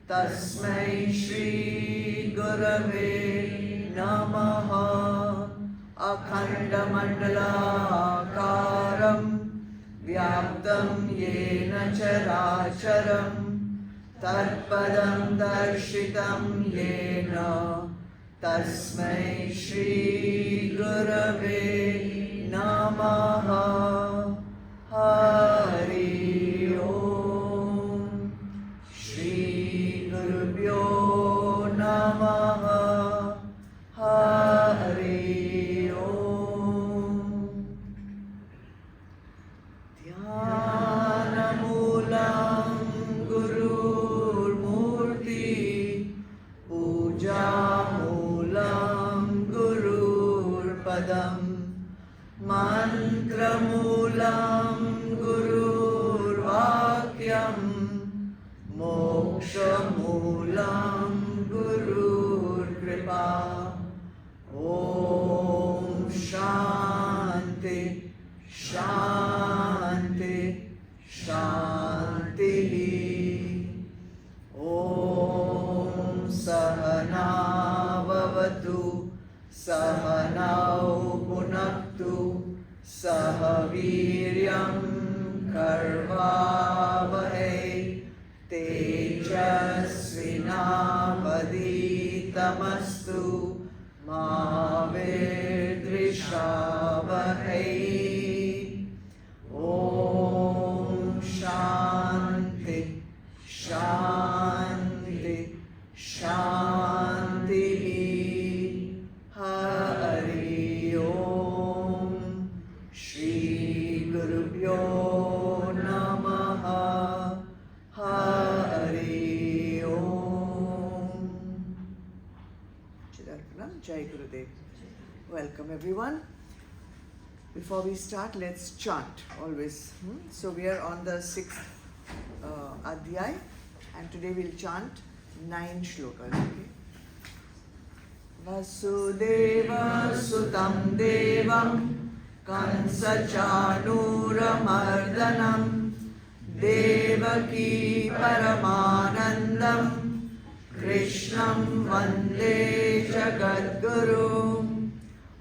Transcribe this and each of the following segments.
Tasmai Shri Gurave Namaha. Akhanda Mandala Akaram Vyaptam Yena Characharam Tatpadam Darshitam Yena Tasmai Shri Gurave Namaha. Hari Om. Shri Gurubhyo Namaha. Hari Om. Dhyanamulam Gurur Murti Pujamulam Gurur Padam Mantramulam Gurur Vakyam Mokshamulam Gurur Kripa. Om Shanti Shanti Shanti. Om Sahana Bhavatu Sahanau Punaktu Sahaviryam Karvavahai Tejasvinavaditamastu Ma Vidrishavahai. Om Shanti Shanti Shanti. Hari Om. Shri Gurubhyo Namaha. Hari Om. Chidarpanam. Jai Gurudev. Welcome everyone. Before we start, let's chant always. So we are on the 6th Adhyaay, and today we'll chant 9 shlokas. Okay? Vasudeva Sutam Devam Kansa Chanuramardhanam Devaki Paramanandam Krishnam Vande Jagadguru.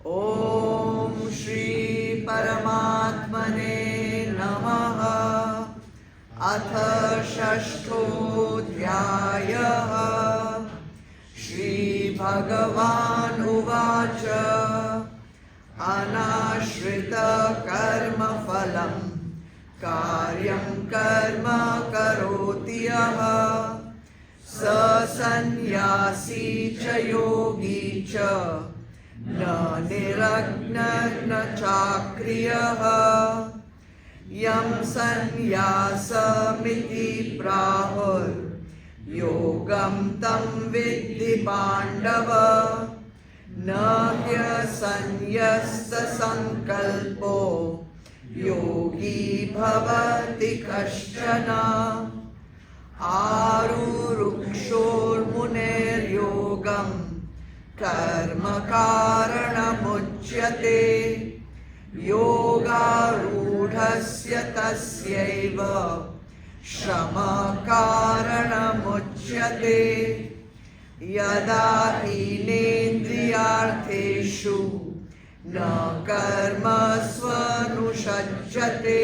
Om Shri Paramatmane Namaha. Atha Shashtodhyayah. Shri Bhagavan Uvacha. Anashrita Karma Phalam Karyam Karma Karoti Yaha. Sa Sanyasi Cha Yogi Cha Na Niragna Na Chakriyaha. Yam Sanyasa Miti Prahur Yogam Tam Vidhi Pandava. Nahya Sanyasta Sankalpo Yogi Bhavati Kashchana. Arurukshor Muner Yogam Karma Karana Muchyate. Yoga Rudhasya Tasyaiva Shama Karana Muchyate. Yada hinendriyartheshu na karma svanusajjate.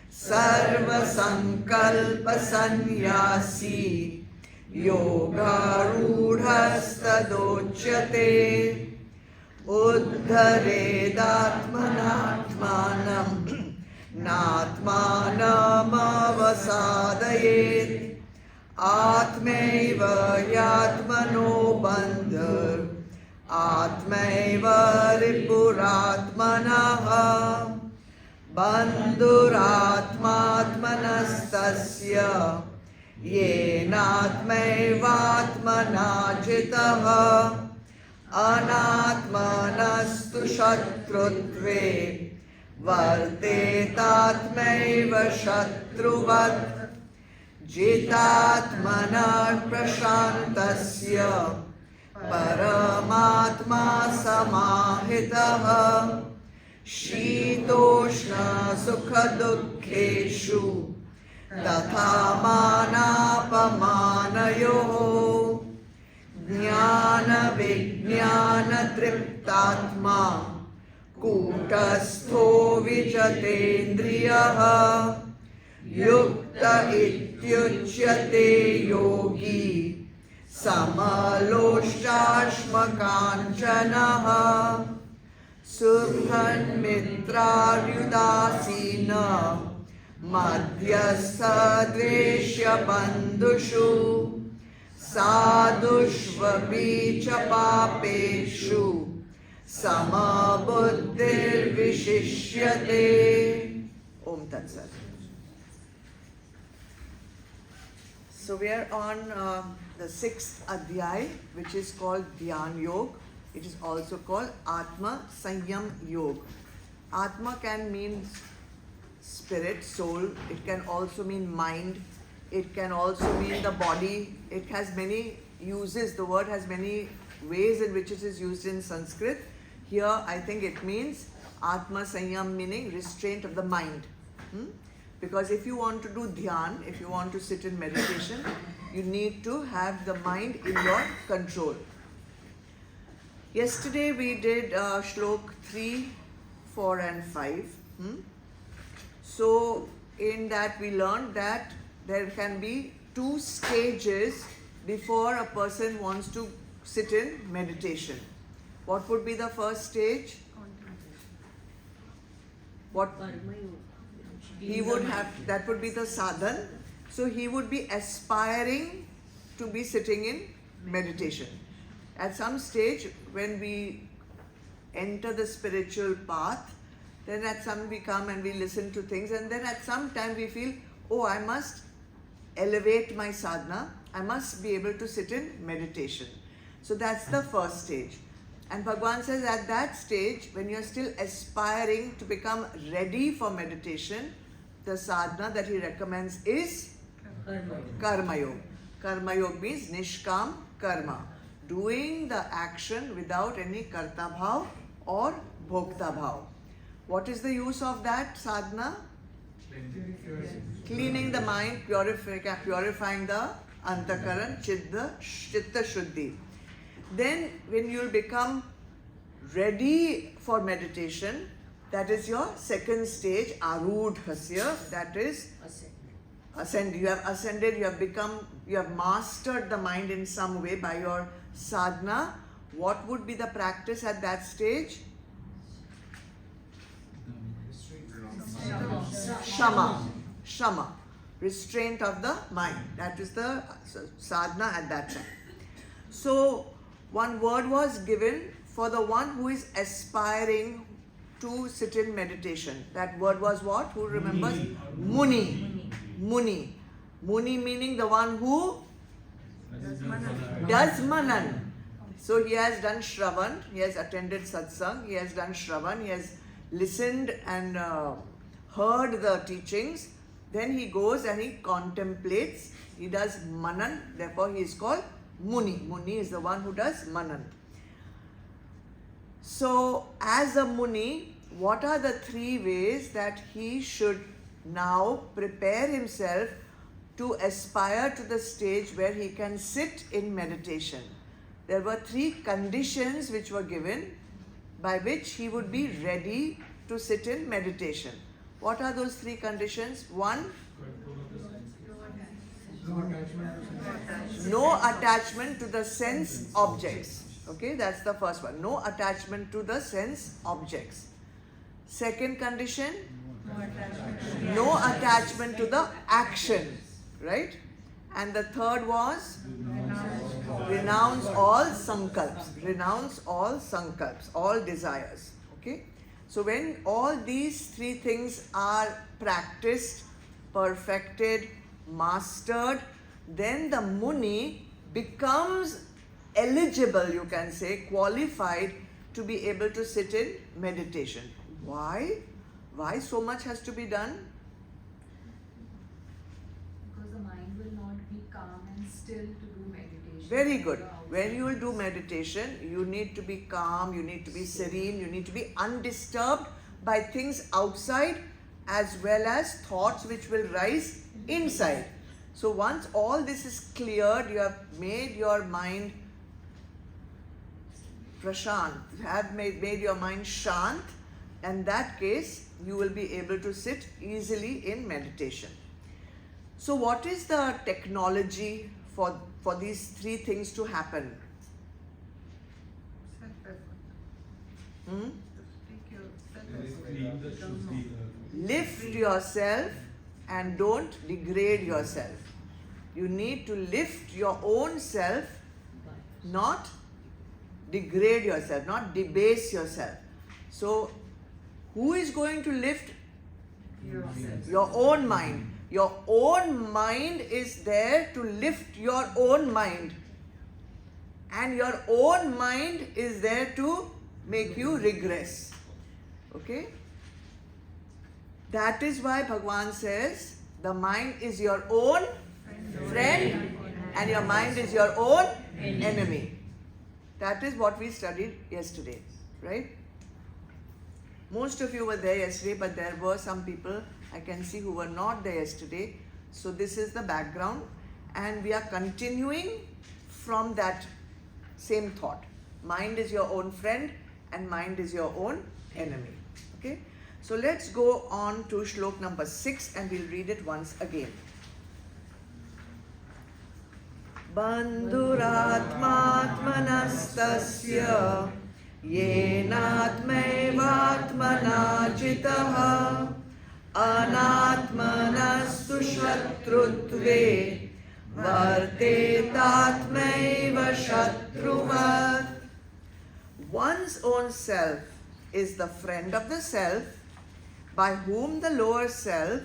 Sarva sankalpa sanyasi yoga rudhastadochyate. Uddharedatmanatmanam natmanam avasadayet. Atmaiva yatmano bandhar Atmaiva ripuratmanaha. Bandhuratma सर्वात्मनस्तस्य येनात्मैवात्मना जितः अनात्मनस्तु शत्रुत्वे वर्तेतात्मैव शत्रुवत् जितात्मनः प्रशान्तस्य परमात्मा समाहितः शीतोष्ण सुखदुःखेषु तथा मानापमानयोः ज्ञानविज्ञानतृप्तात्मा कूटस्थो विजतेन्द्रियः युक्त इत्युच्यते योगी समलोष्टाश्मकाञ्चनः सुहृन्मित्रार्युदासीन मध्यस्थद्वेष्यबन्धुषु साधुष्वपि च पापेषु समबुद्धिर्विशिष्यते. Om Tat Sat. So we are on the sixth Adhyaay, which is called Dhyan Yoga. It is also called Atma Sanyam Yoga. Atma can mean spirit, soul. It can also mean mind. It can also mean the body. It has many uses. The word has many ways in which it is used in Sanskrit. Here I think it means Atma Sanyam, meaning restraint of the mind. Because if you want to do dhyan, if you want to sit in meditation, you need to have the mind in your control. Yesterday we did Shlok 3, 4 and 5. So in that we learned that there can be 2 stages before a person wants to sit in meditation. What would be the first stage? What? He would have, that would be the sadhan. So he would be aspiring to be sitting in meditation. At some stage when we enter the spiritual path, then at some we come and we listen to things, and then at some time we feel, oh, I must elevate my sadhana, I must be able to sit in meditation. So that's the first stage. And Bhagavan says at that stage, when you're still aspiring to become ready for meditation, the sadhana that he recommends is Karma Yoga. Karma Yoga means Nishkam Karma, doing the action without any Karta Bhav or Bhokta Bhav. What is the use of that sadhana? Cleaning the mind, purifying the Antakaran, Chitta Shuddhi. Then when you will become ready for meditation, that is your second stage, Arudhasya, that is ascend. You have ascended, you have mastered the mind in some way by your sadhana. What would be the practice at that stage? Shama, restraint of the mind. That is the sadhana at that time. So one word was given for the one who is aspiring to sit in meditation. That word was what? Who remembers? Muni. Muni meaning the one who does manan. So he has done Shravan, he has attended satsang, he has done Shravan, he has listened and heard the teachings. Then he goes and he contemplates, he does manan, therefore he is called Muni. Muni is the one who does manan. So as a Muni, what are the 3 ways that he should now prepare himself to aspire to the stage where he can sit in meditation? There were 3 conditions which were given by which he would be ready to sit in meditation. What are those 3 conditions? 1, no attachment to the sense objects. Okay, that's the first one. No attachment to the sense objects. Second condition, no attachment to the action, right? And the third was renounce all sankalps. Renounce all sankalps, all desires. Okay. So when all these 3 things are practiced, perfected, mastered, then the Muni becomes eligible, you can say, qualified to be able to sit in meditation. Why? Why so much has to be done? Because the mind will not be calm and still to do meditation. Very good. When you will do meditation, you need to be calm, you need to be serene, you need to be undisturbed by things outside as well as thoughts which will rise inside. So once all this is cleared, you have made your mind prashant, you have made your mind shant, in that case you will be able to sit easily in meditation. So what is the technology for these three things to happen? Lift yourself and don't degrade yourself. You need to lift your own self, not degrade yourself, not debase yourself. So, who is going to lift? Yourself. Your own mind. Your own mind is there to lift your own mind. And your own mind is there to make you regress. Okay? That is why Bhagavan says, the mind is your own friend and your mind is your own enemy. That is what we studied yesterday, right? Most of you were there yesterday, but there were some people I can see who were not there yesterday. So this is the background and we are continuing from that same thought. Mind is your own friend and mind is your own enemy. Okay? So let's go on to Shlok number 6 and we'll read it once again. Bandhuratmatmanastasya yenatmaivatmana jitah anatmanastu shatrutve vartetatmaiva shatruvat. One's own self is the friend of the self by whom the lower self,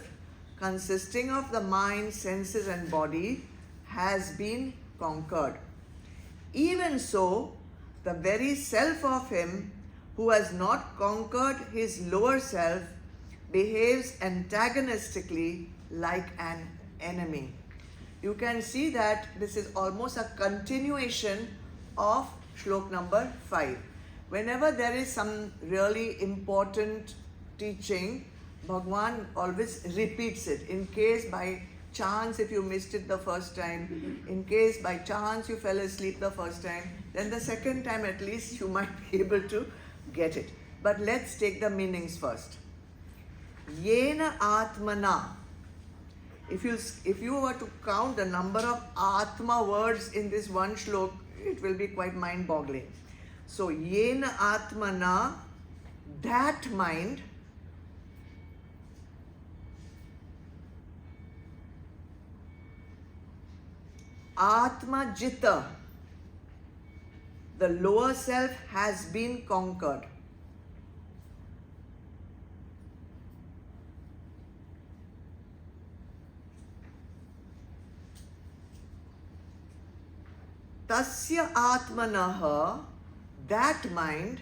consisting of the mind, senses and body, has been conquered. Even so, the very self of him who has not conquered his lower self behaves antagonistically like an enemy. You can see that this is almost a continuation of Shlok number 5. Whenever there is some really important teaching, Bhagwan always repeats it. In case by chance if you missed it the first time, in case by chance you fell asleep the first time, then the second time at least you might be able to get it. But let's take the meanings first. Yena Atmana. If you were to count the number of Atma words in this one shlok, it will be quite mind-boggling. So, Yena Atmana, that mind, Atma Jita, the lower self has been conquered. Tasya Atmanaha, that mind,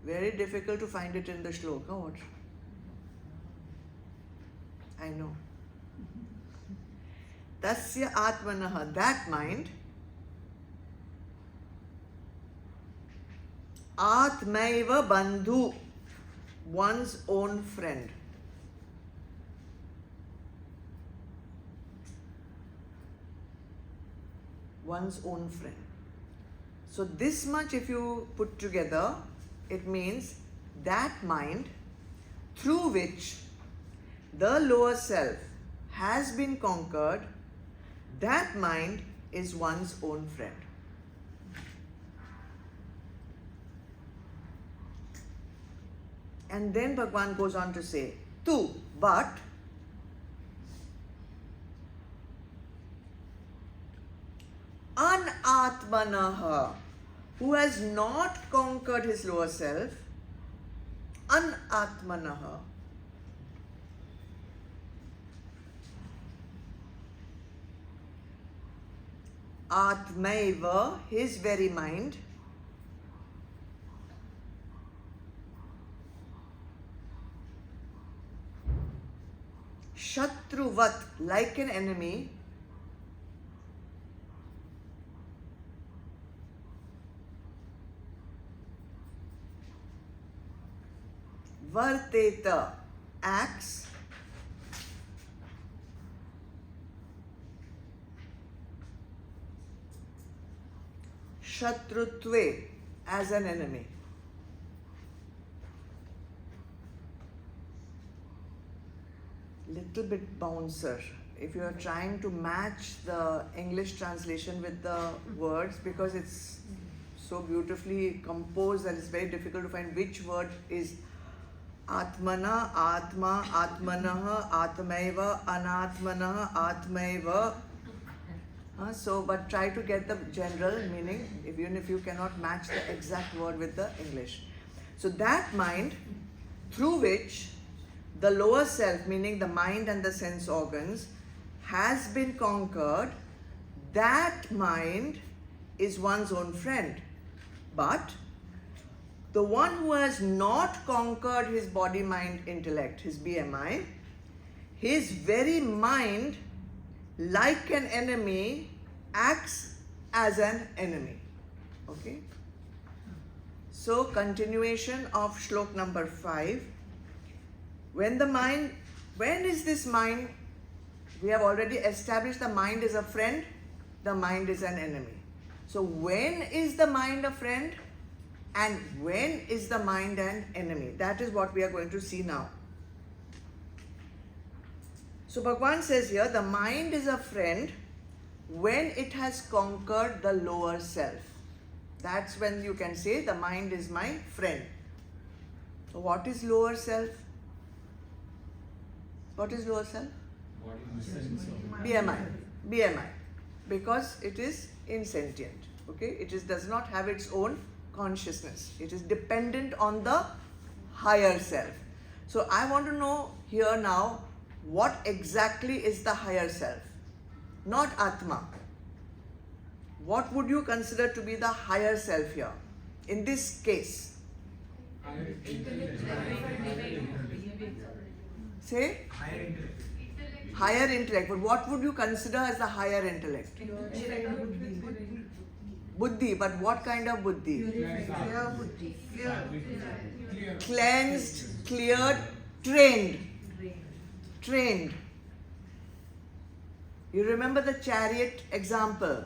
very difficult to find it in the shloka. What? I know. Tasya Atmanaha, that mind, Atmaiva Bandhu, one's own friend. One's own friend. So this much if you put together, it means that mind through which the lower self has been conquered, that mind is one's own friend. And then Bhagwan goes on to say, tu, but anatmanaha, who has not conquered his lower self, anatmanaha, Atmaiva, his very mind. Shatruvat, like an enemy. Varteta, acts. Shatrutve, as an enemy. Little bit bouncer. If you are trying to match the English translation with the words, because it's so beautifully composed that it's very difficult to find which word is Atmana, Atma, Atmanaha, Atmaiva, Anatmanaha, Atmaiva. But try to get the general meaning, even if you cannot match the exact word with the English. So that mind, through which the lower self, meaning the mind and the sense organs, has been conquered, that mind is one's own friend. But the one who has not conquered his body, mind, intellect, his BMI, his very mind, like an enemy, acts as an enemy. Okay? So, continuation of Shlok number 5. When is this mind? We have already established the mind is a friend, the mind is an enemy. So, when is the mind a friend? And when is the mind an enemy? That is what we are going to see now. So Bhagavan says here, the mind is a friend when it has conquered the lower self. That's when you can say the mind is my friend. So what is lower self? What is lower self? BMI. BMI. Because it is insentient. Okay? It does not have its own consciousness. It is dependent on the higher self. So I want to know here now, what exactly is the higher self? Not Atma. What would you consider to be the higher self here? In this case. Say? Higher intellect. But what would you consider as the higher intellect? Buddhi. But what kind of buddhi? Clear buddhi. Cleansed, cleared, trained. Trained. You remember the chariot example?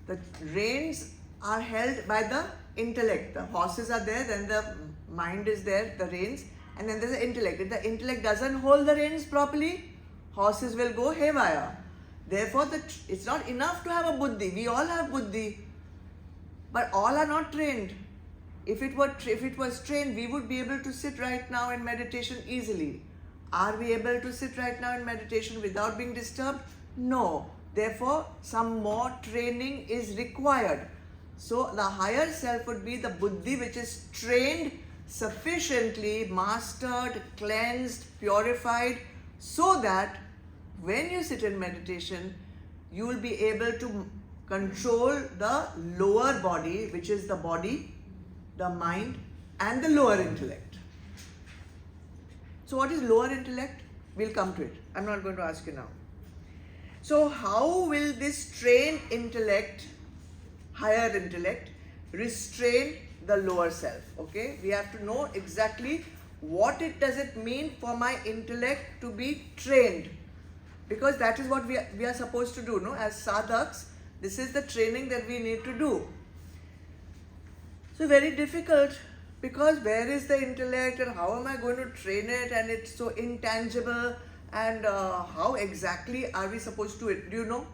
The reins are held by the intellect. The horses are there, then the mind is there, the reins, and then there's the intellect. If the intellect doesn't hold the reins properly, horses will go haywire. Therefore, it's not enough to have a buddhi. We all have buddhi, but all are not trained. If it was trained, we would be able to sit right now in meditation easily. Are we able to sit right now in meditation without being disturbed? No. Therefore, some more training is required. So, the higher self would be the buddhi which is trained sufficiently, mastered, cleansed, purified, so that when you sit in meditation, you will be able to control the lower body, which is the body, the mind, and the lower intellect. So what is lower intellect? We'll come to it. I'm not going to ask you now. So how will this trained intellect, higher intellect, restrain the lower self? Okay, we have to know exactly what does it mean for my intellect to be trained, because that is what we are supposed to do, no? As sadhaks, this is the training that we need to do. So very difficult, because where is the intellect and how am I going to train it, and it's so intangible, and how exactly are we supposed to do it? Do you know?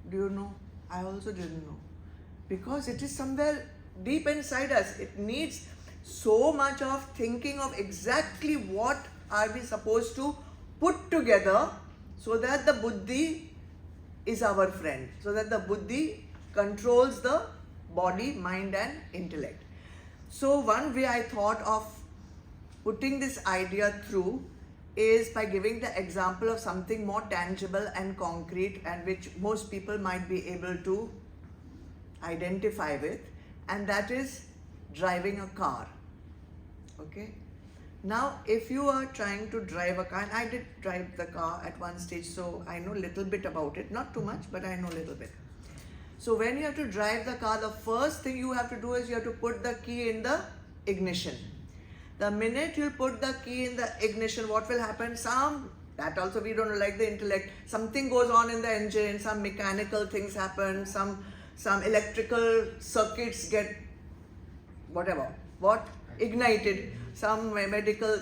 Do you know? I also didn't know, because it is somewhere deep inside us. It needs so much of thinking of exactly what are we supposed to put together so that the buddhi is our friend, so that the buddhi controls the body, mind and intellect. So one way I thought of putting this idea through is by giving the example of something more tangible and concrete and which most people might be able to identify with, and that is driving a car. Okay? Now, if you are trying to drive a car, and I did drive the car at one stage, so I know a little bit about it, not too much, but I know a little bit. So when you have to drive the car, the first thing you have to do is you have to put the key in the ignition. The minute you put the key in the ignition, what will happen? That also we don't like the intellect. Something goes on in the engine, some mechanical things happen, some electrical circuits get ignited, some mechanical,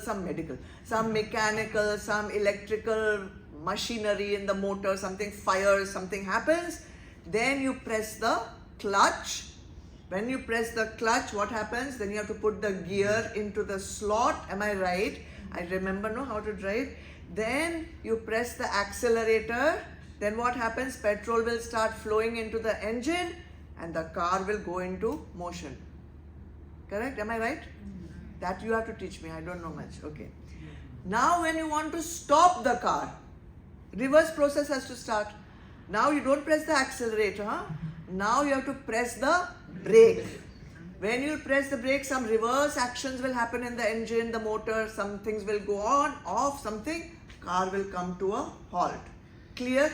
some electrical machinery in the motor, something fires, something happens. Then you press the clutch. When you press the clutch, what happens? Then you have to put the gear into the slot. Am I right? I remember how to drive. Then you press the accelerator. Then what happens? Petrol will start flowing into the engine and the car will go into motion. Correct? Am I right? That you have to teach me. I don't know much. Okay. Now when you want to stop the car, reverse process has to start. Now you don't press the accelerator. Now you have to press the brake. When you press the brake, some reverse actions will happen in the engine, the motor, some things will go on, off, something, car will come to a halt. Clear?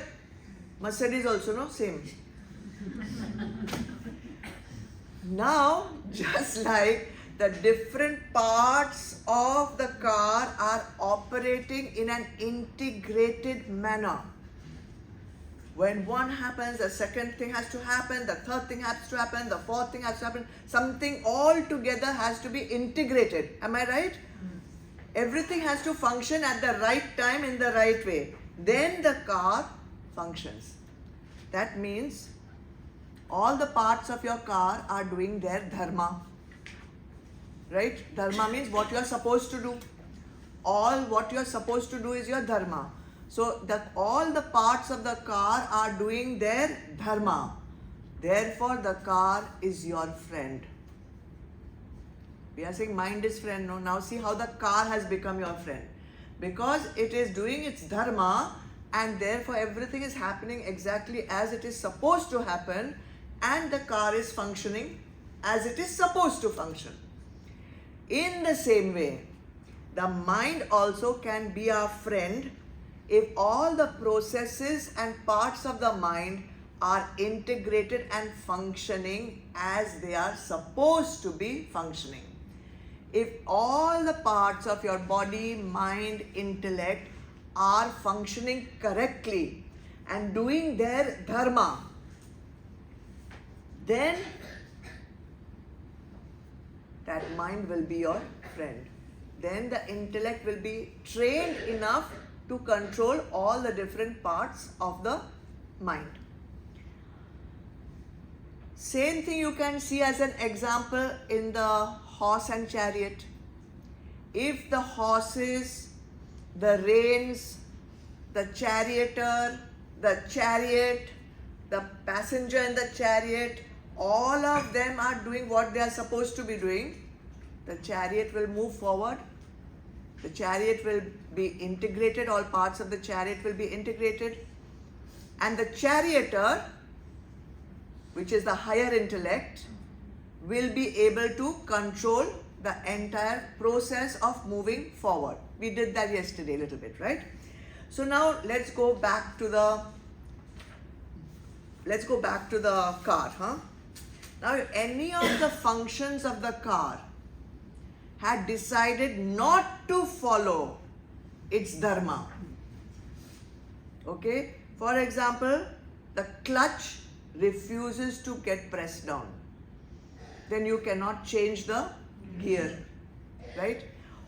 Mercedes also, no? Same. Now, just like the different parts of the car are operating in an integrated manner. When one happens, the second thing has to happen, the third thing has to happen, the fourth thing has to happen. Something all together has to be integrated. Am I right? Everything has to function at the right time in the right way. Then the car functions. That means all the parts of your car are doing their dharma. Right? Dharma means what you are supposed to do. All what you are supposed to do is your dharma. So all the parts of the car are doing their dharma. Therefore, the car is your friend. We are saying mind is friend. No? Now see how the car has become your friend. Because it is doing its dharma and therefore everything is happening exactly as it is supposed to happen and the car is functioning as it is supposed to function. In the same way, the mind also can be our friend if all the processes and parts of the mind are integrated and functioning as they are supposed to be functioning. If all the parts of your body, mind, intellect are functioning correctly and doing their dharma, then that mind will be your friend. Then the intellect will be trained enough to control all the different parts of the mind. Same thing you can see as an example in the horse and chariot. If the horses, the reins, the charioteer, the chariot, the passenger in the chariot, all of them are doing what they are supposed to be doing, the chariot will move forward. The chariot will be integrated, all parts of the chariot will be integrated. And the charioteer, which is the higher intellect, will be able to control the entire process of moving forward. We did that yesterday a little bit, right? So now let's go back to the car. Now if any of the functions of the car had decided not to follow its dharma. Okay? For example, the clutch refuses to get pressed down. Then you cannot change the gear. Right?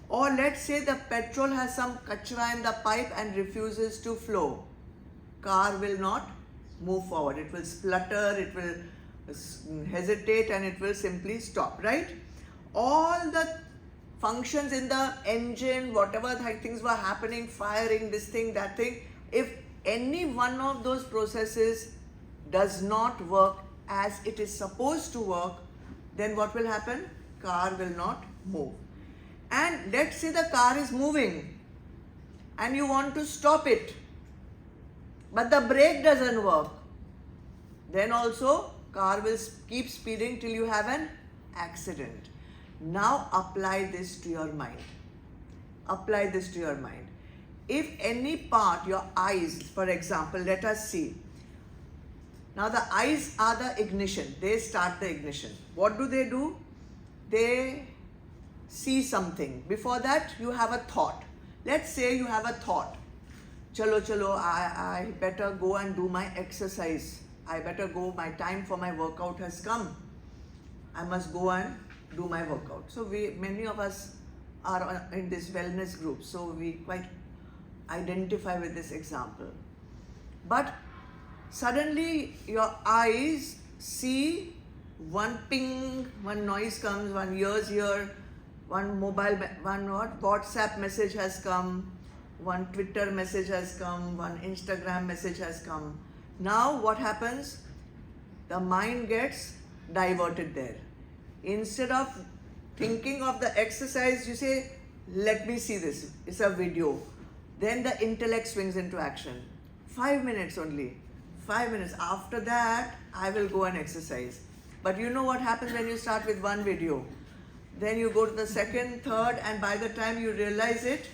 Or let's say the petrol has some kachra in the pipe and refuses to flow. Car will not move forward. It will splutter, it will hesitate and it will simply stop. Right? All the functions in the engine, whatever things were happening, firing, this thing, that thing, if any one of those processes does not work as it is supposed to work, then what will happen? Car will not move. And let's say the car is moving. and you want to stop it, but the brake doesn't work, then also car will keep speeding till you have an accident. Now apply this to your mind. Apply this to your mind. If any part, your eyes, for example, let us see. Now the eyes are the ignition. They start the ignition. What do? They see something. Before that, you have a thought. Let's say you have a thought. Chalo, I better go and do my exercise. I better go, my time for my workout has come. I must go and do my workout. So many of us are in this wellness group, so we quite identify with this example. But suddenly your eyes see one ping, one noise comes, one ears here, one WhatsApp message has come, one Twitter message has come, one Instagram message has come. Now what happens? The mind gets diverted there. Instead of thinking of the exercise, you say, let me see this. It's a video. Then the intellect swings into action. 5 minutes only. 5 minutes. After that, I will go and exercise. But you know what happens when you start with one video? Then you go to the second, third, and by the time you realize it,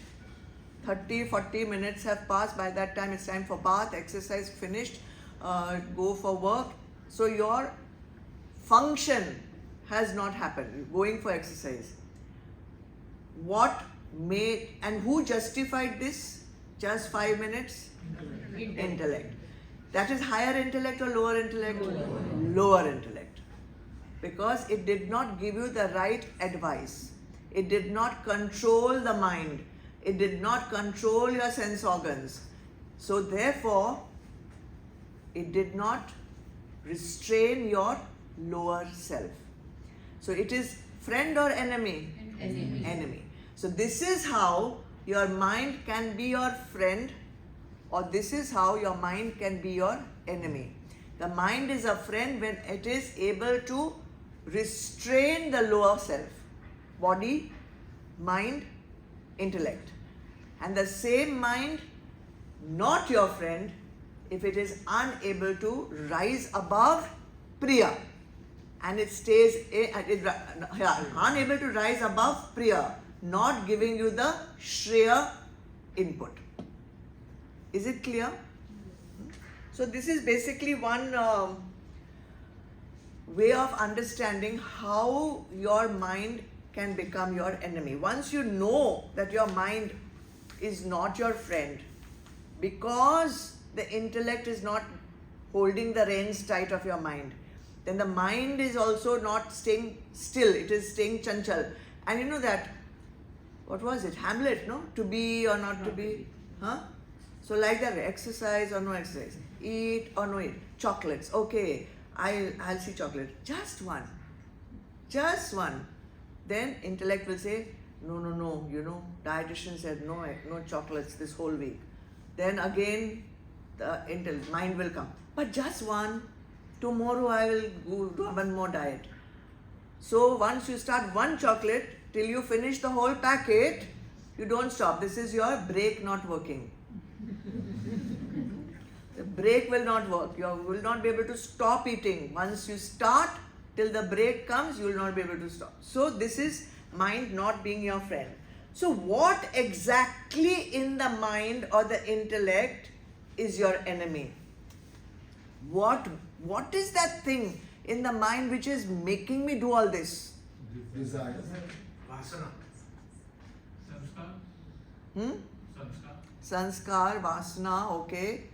30, 40 minutes have passed. By that time, it's time for bath, exercise finished, go for work. So your function has not happened. You're going for exercise. What made and who justified this? Just 5 minutes? Intellect. That is higher intellect or lower intellect? Lower intellect. Because it did not give you the right advice. It did not control the mind. It did not control your sense organs. So therefore, it did not restrain your lower self. So it is friend or enemy? Enemy. So this is how your mind can be your friend, or this is how your mind can be your enemy. The mind is a friend when it is able to restrain the lower self. Body, mind, intellect. And the same mind, not your friend, if it is unable to rise above Priya. And it stays, unable to rise above Priya, not giving you the Shreya input. Is it clear? So this is basically one way of understanding how your mind can become your enemy. Once you know that your mind is not your friend, because the intellect is not holding the reins tight of your mind, then the mind is also not staying still, it is staying chanchal. And you know that, what was it, Hamlet, no? To be or not to be? Huh? So like that, exercise or no exercise, eat or no eat, chocolates, okay, I'll see chocolate, just one. Then intellect will say, no, you know, dietitian said no chocolates this whole week. Then again, the mind will come, but just one. Tomorrow I will go do one more diet. So once you start one chocolate, till you finish the whole packet, you don't stop. This is your brake not working. The brake will not work. You will not be able to stop eating. Once you start, till the brake comes, you will not be able to stop. So this is mind not being your friend. So what exactly in the mind or the intellect is your enemy? What is that thing in the mind which is making me do all this? Desire. Vasana. Sanskar, vasana, okay.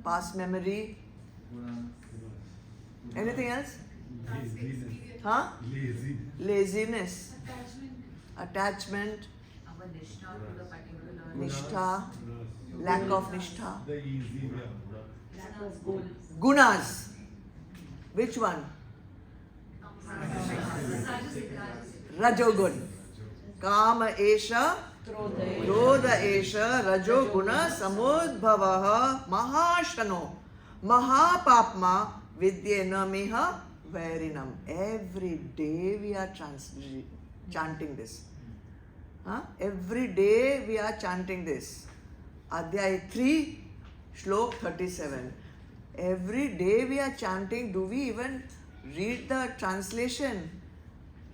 Past memory. Anything else? Huh? Laziness. Attachment. Our nishtha to the particular Nishtha. Lack of nishtha. The easy way. lack of goal. Gunas. Which one? Rajogun. Kama esha, krodha esha, rajoguna samudbhavaha mahashano, mahapapma vidyena miha vairinam. Every day we are chanting this. Every day we are chanting this. Adhyaay 3, Shlok 37. Every day we are chanting. Do we even read the translation?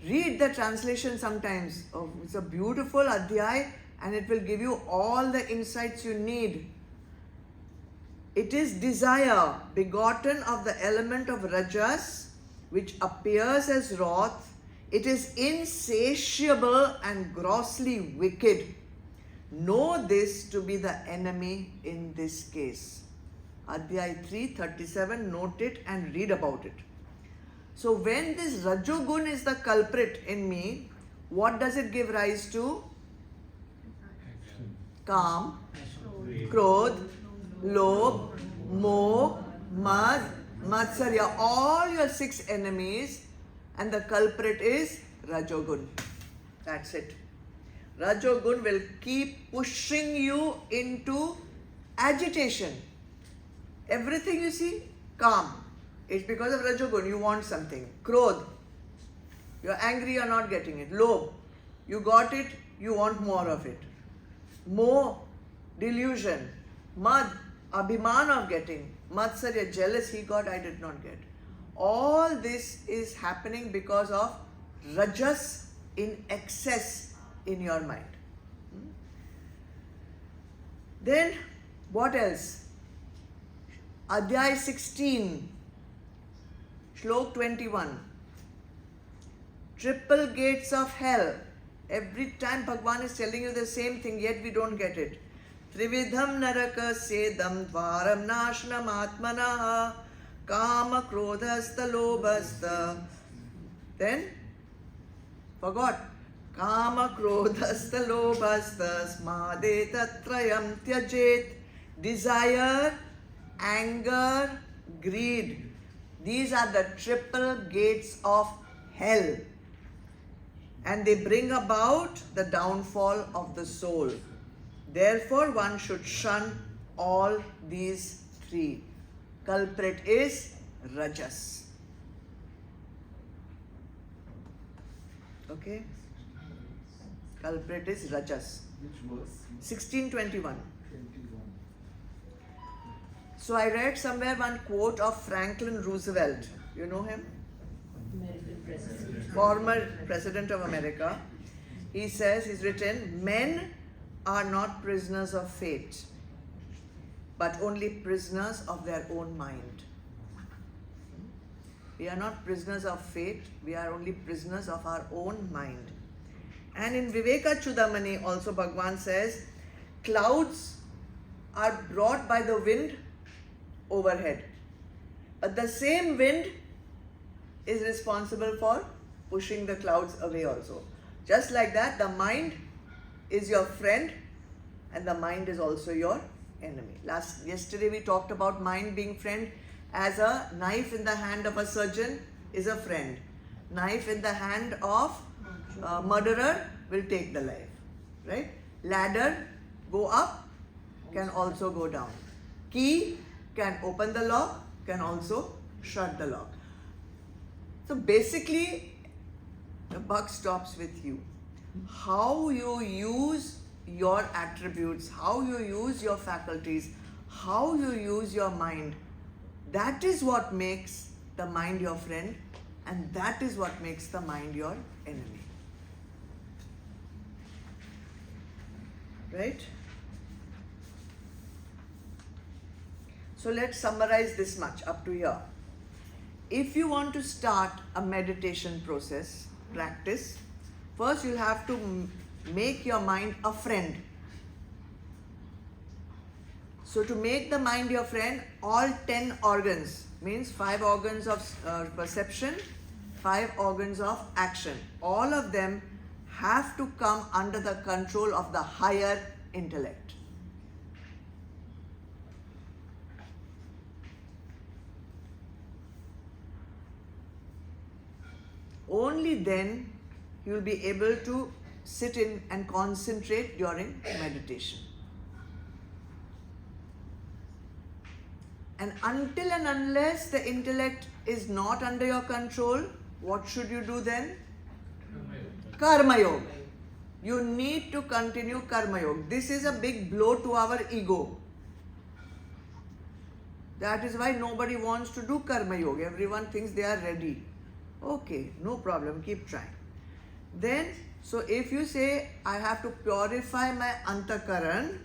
Read the translation sometimes. Oh, it's a beautiful Adhyaay and it will give you all the insights you need. It is desire, begotten of the element of Rajas, which appears as wrath. It is insatiable and grossly wicked. Know this to be the enemy in this case. Adhyaay 3:37, note it and read about it. So when this Rajogun is the culprit in me, what does it give rise to? Kam, Krodh, Lobh, Moh, Mad, Matsarya, all your 6 enemies, and the culprit is Rajogun. That's it. Rajogun will keep pushing you into agitation. Everything you see, calm. It's because of Rajogun. You want something. Krodh, you're angry, you're not getting it. Lobh, you got it, you want more of it. Moh, delusion. Mad, abhiman of getting. Matsarya, jealous, he got, I did not get. All this is happening because of Rajas in excess in your mind. Then, what else? Adhyaay 16, Shlok 21. Triple gates of hell. Every time Bhagwan is telling you the same thing, yet we don't get it. Trividham naraka sedam dvaram nashnam atmanaha kama krodhasta lobhasta. Then, forgot. Kama krodhasta lobhasta smade tatrayam tyajet. Desire, anger, greed. These are the triple gates of hell. And they bring about the downfall of the soul. Therefore, one should shun all these 3. Culprit is Rajas. Okay? Culprit is Rajas. Which verse? 1621. 21. So I read somewhere one quote of Franklin Roosevelt. You know him? American president. Former President of America. He says, he's written, men are not prisoners of fate, but only prisoners of their own mind. We are not prisoners of fate, we are only prisoners of our own mind. And in Viveka Chudamani also Bhagwan says, clouds are brought by the wind overhead. But the same wind is responsible for pushing the clouds away also. Just like that, the mind is your friend and the mind is also your enemy. Yesterday we talked about mind being friend as a knife in the hand of a surgeon is a friend. Knife in the hand of a murderer will take the life. Right? Ladder, go up, can also go down. Key can open the lock, can also shut the lock. So basically, the buck stops with you. How you use your attributes, how you use your faculties, how you use your mind, that is what makes the mind your friend and that is what makes the mind your enemy. Right? So let's summarize this much up to here. If you want to start a meditation practice, first you'll have to make your mind a friend. So to make the mind your friend, all 10 organs, means 5 organs of perception, 5 organs of action, all of them have to come under the control of the higher intellect. Only then you will be able to sit in and concentrate during meditation. And until and unless the intellect is not under your control, what should you do then? Karma yoga. You need to continue Karma Yoga. This is a big blow to our ego. That is why nobody wants to do Karma Yoga. Everyone thinks they are ready. Okay, no problem, keep trying. Then, so if you say, I have to purify my antakaran,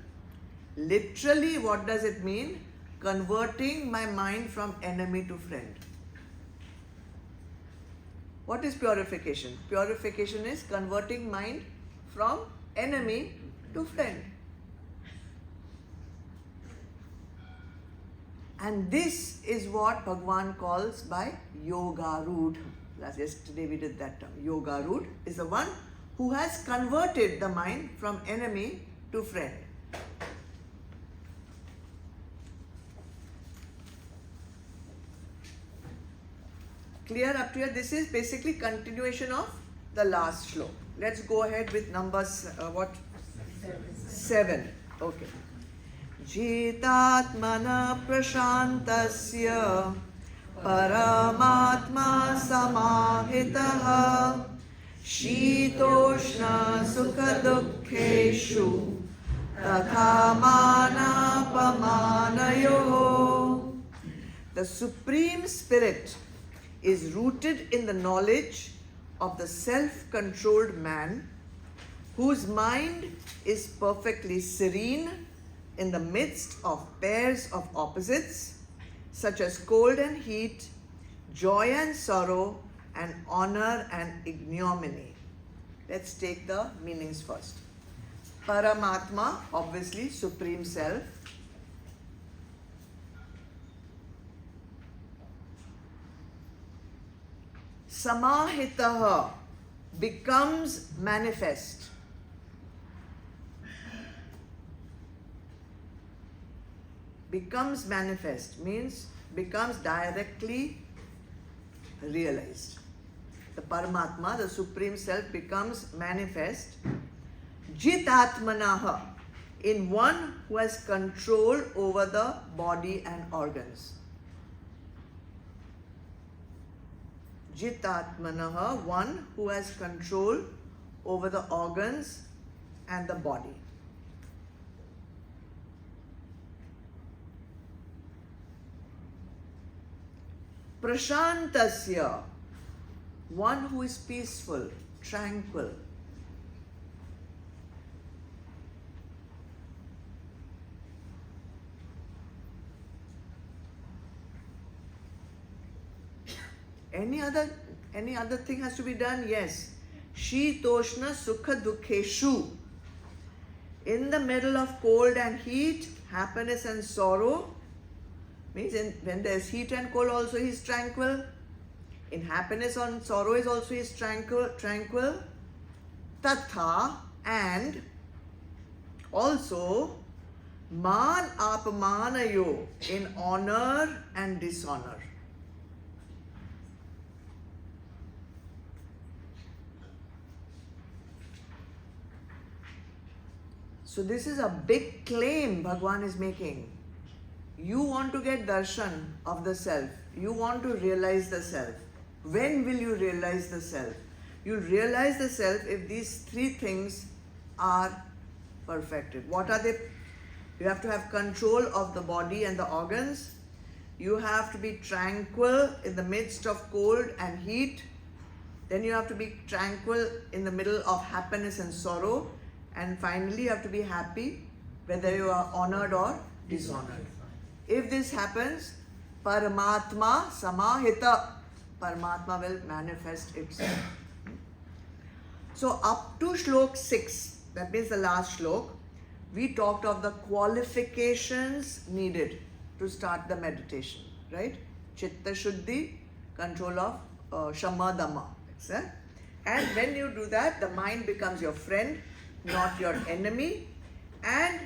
literally what does it mean? Converting my mind from enemy to friend. What is purification? Purification is converting mind from enemy to friend. And this is what Bhagavan calls by Yogarudha. Yesterday we did that term. Yogarudha is the one who has converted the mind from enemy to friend. Clear up to here? This is basically continuation of the last shloka. Let's go ahead with numbers, 7. Okay. Jitatmana prashantasya paramatma samahitaha shitoshna sukha dukkheshu tatha manapamanayoho. The Supreme Spirit is rooted in the knowledge of the self-controlled man whose mind is perfectly serene in the midst of pairs of opposites such as cold and heat, joy and sorrow, and honor and ignominy. Let's take the meanings first. Paramatma, obviously Supreme Self. Samahitaha, becomes manifest. Becomes manifest means becomes directly realized. The Paramatma, the Supreme Self, becomes manifest. Jitatmanaha, in one who has control over the body and organs. Jitatmanaha, one who has control over the organs and the body. Prashantasya, one who is peaceful, tranquil. Any other thing has to be done? Yes. Shitoshna sukha dukkheshu. In the middle of cold and heat, happiness and sorrow, means when there is heat and cold also he is tranquil. In happiness and sorrow is also he is tranquil. Tatha, and also man apamanayo, in honor and dishonor. So this is a big claim Bhagavan is making. You want to get darshan of the self. You want to realize the self. When will you realize the self? You realize the self if these three things are perfected. What are they? You have to have control of the body and the organs. You have to be tranquil in the midst of cold and heat. Then you have to be tranquil in the middle of happiness and sorrow. And finally, you have to be happy whether you are honored or dishonored. If this happens, Paramatma Samahita, Paramatma will manifest itself. So up to Shlok 6, that means the last Shlok, we talked of the qualifications needed to start the meditation, right? Chitta Shuddhi, control of Shama Dhamma. And when you do that, the mind becomes your friend, not your enemy, and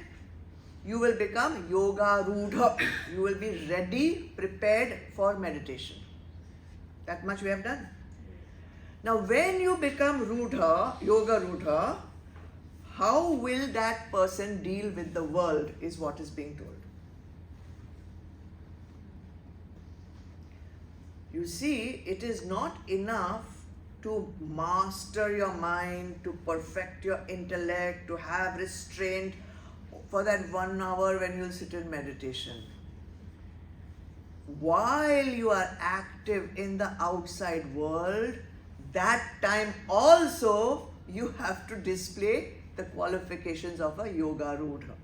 you will become Yogarudha. You will be ready, prepared for meditation. That much we have done. Now when you become Rudha, Yogarudha, how will that person deal with the world is what is being told. You see, it is not enough to master your mind, to perfect your intellect, to have restraint for that 1 hour when you'll sit in meditation. While you are active in the outside world, that time also you have to display the qualifications of a Yogarudha.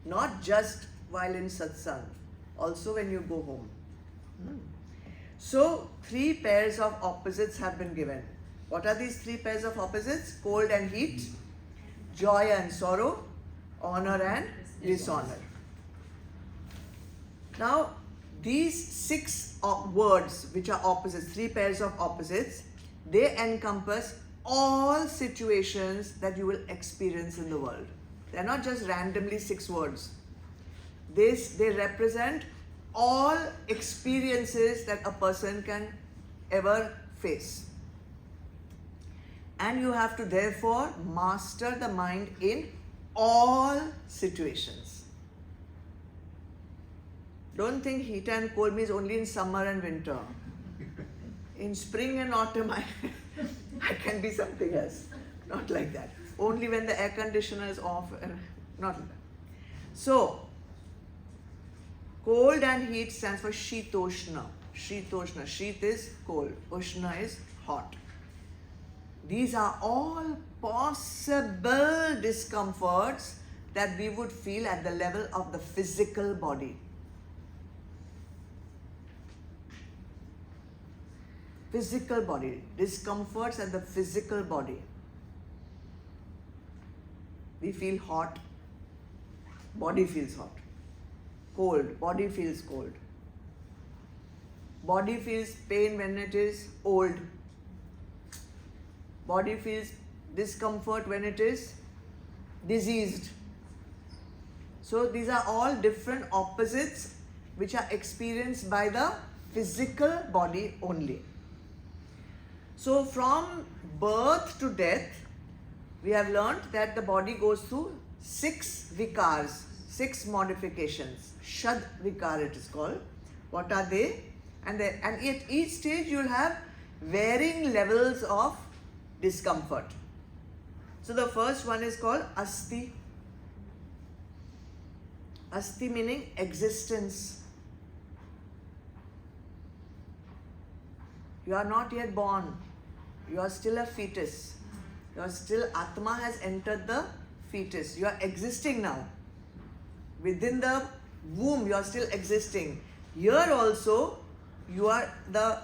Not just while in satsang, also when you go home. So, 3 pairs of opposites have been given. What are these 3 pairs of opposites? Cold and heat, joy and sorrow, honor and dishonor. Now, these 6 words which are opposites, 3 pairs of opposites, they encompass all situations that you will experience in the world. They are not just randomly 6 words. They represent all experiences that a person can ever face. And you have to therefore master the mind in all situations. Don't think heat and cold means only in summer and winter. In spring and autumn, I can be something else. Not like that. Only when the air conditioner is off. Not like that. So, cold and heat stands for Shitoshna. Shitoshna. Shit is cold. Ushna is hot. These are all possible discomforts that we would feel at the level of the physical body. Physical body. Discomforts at the physical body. We feel hot. Body feels hot. Cold. Body feels cold. Body feels pain when it is old. Body feels discomfort when it is diseased. So these are all different opposites which are experienced by the physical body only. So from birth to death, we have learnt that the body goes through 6 vikars, 6 modifications. Shad vikar it is called. What are they? And at each stage you will have varying levels of discomfort. So the first one is called asti. Asti meaning existence. You are not yet born. You are still a fetus. You are still, Atma has entered the fetus. You are existing now. Within the womb, you are still existing. Here also, the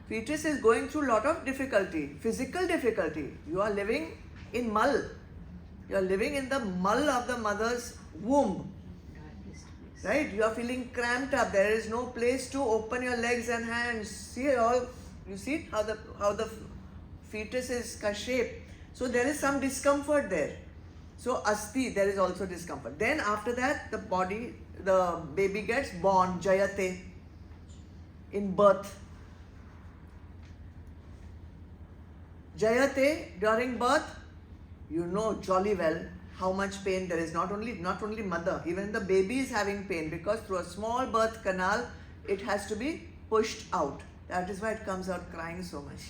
fetus is going through a lot of difficulty, physical difficulty. You are living in mull. You are living in the mull of the mother's womb. Right? You are feeling cramped up. There is no place to open your legs and hands. See all. You see how the fetus is shaped. So there is some discomfort there. So asti, there is also discomfort. Then after that, the baby gets born, jayate, in birth. Jayate, during birth, you know jolly well how much pain there is. Not only mother, even the baby is having pain because through a small birth canal, it has to be pushed out. That is why it comes out crying so much.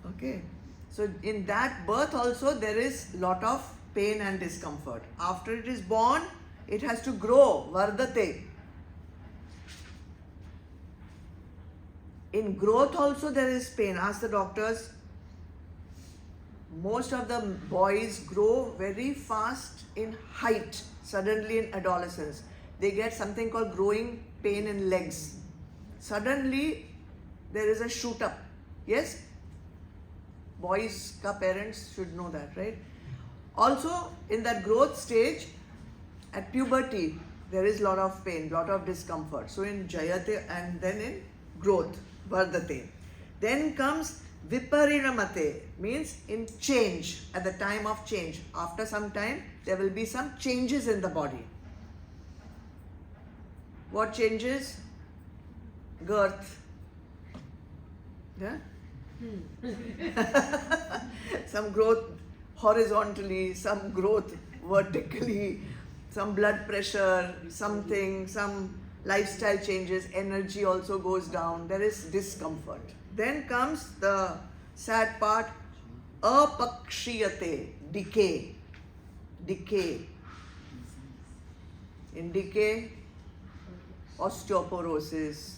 Okay. So in that birth also there is lot of pain and discomfort. After it is born, it has to grow, vardate. In growth also there is pain. Ask the doctors. Most of the boys grow very fast in height, suddenly in adolescence. They get something called growing pain in legs. Suddenly there is a shoot up. Yes? Boys ka parents should know that, right? Also, in that growth stage, at puberty, there is lot of pain, lot of discomfort. So in jayate and then in growth, vardate. Then comes viparinamate, means in change, at the time of change. After some time, there will be some changes in the body. What changes? Girth. Yeah? Some growth horizontally, some growth vertically, some blood pressure, some lifestyle changes, energy also goes down, there is discomfort. Then comes the Sad part, apakshiyate, decay. Decay. In decay, osteoporosis,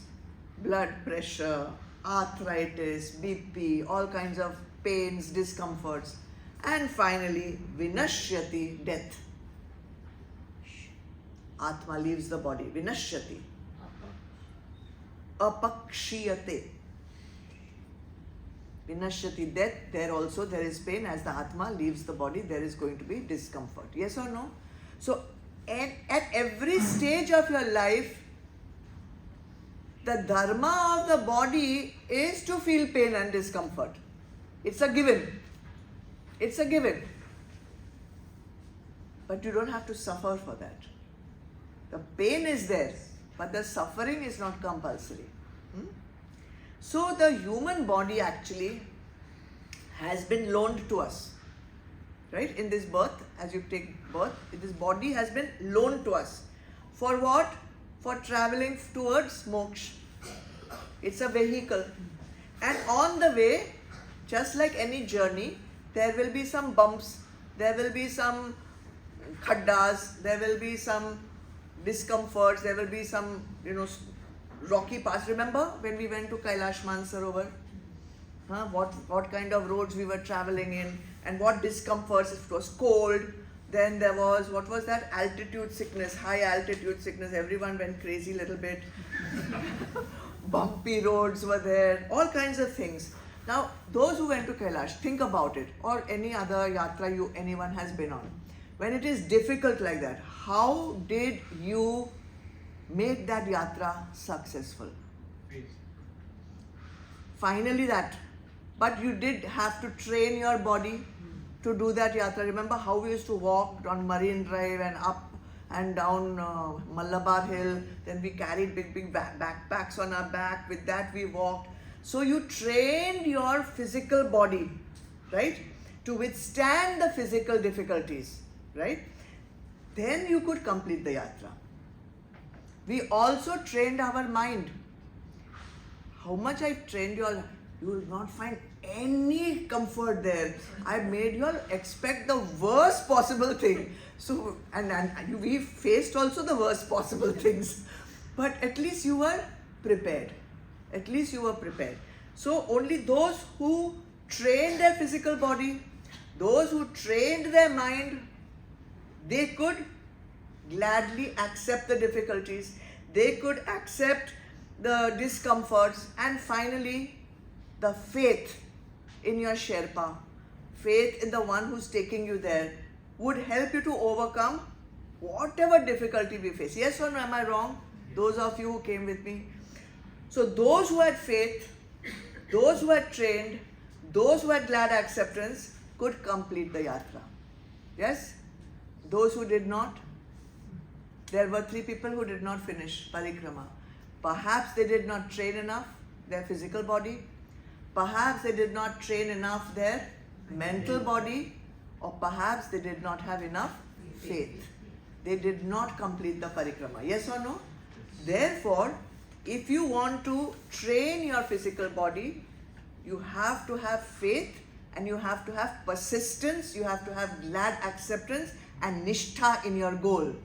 blood pressure, arthritis, BP, all kinds of pains, discomforts. And finally, vinashyati, death. Atma leaves the body. Vinashyati. Apakshiyate. Vinashyati, death. There also there is pain. As the Atma leaves the body, there is going to be discomfort. Yes or no? So, at every stage of your life, the dharma of the body is to feel pain and discomfort. It's a given. It's a given. But you don't have to suffer for that. The pain is there, but the suffering is not compulsory. So the human body actually has been loaned to us. Right? In this birth, as you take birth, this body has been loaned to us. For what? For traveling towards moksha. It's a vehicle. And on the way, just like any journey, there will be some bumps, there will be some khaddas, there will be some discomforts, there will be some, rocky paths. Remember when we went to Kailash Mansarovar? What kind of roads we were traveling in and what discomforts. It was cold. Then there was, what was that? Altitude sickness, high altitude sickness. Everyone went crazy a little bit. Bumpy roads were there, all kinds of things. Now, those who went to Kailash, think about it, or any other yatra anyone has been on. When it is difficult like that, how did you make that yatra successful? Finally that. But you did have to train your body to do that yatra. Remember how we used to walk on Marine Drive and up and down Malabar Hill. Then we carried big backpacks on our back. With that we walked. So you trained your physical body, right, to withstand the physical difficulties, right? Then you could complete the yatra. We also trained our mind. How much I trained you all, you will not find any comfort there. I made you all expect the worst possible thing. So, and we faced also the worst possible things. But at least you were prepared. At least you were prepared. So only those who trained their physical body, those who trained their mind, they could gladly accept the difficulties. They could accept the discomforts, and finally the faith in your Sherpa, faith in the one who's taking you there, would help you to overcome whatever difficulty we face. Yes or no, am I wrong? Those of you who came with me. So those who had faith, those who had trained, those who had glad acceptance could complete the yatra. Yes? Those who did not, there were 3 people who did not finish parikrama. Perhaps they did not train enough their physical body. Perhaps they did not train enough their mental body. Or perhaps they did not have enough faith. They did not complete the parikrama. Yes or no? Therefore, if you want to train your physical body, you have to have faith and you have to have persistence, you have to have glad acceptance and nishtha in your goal.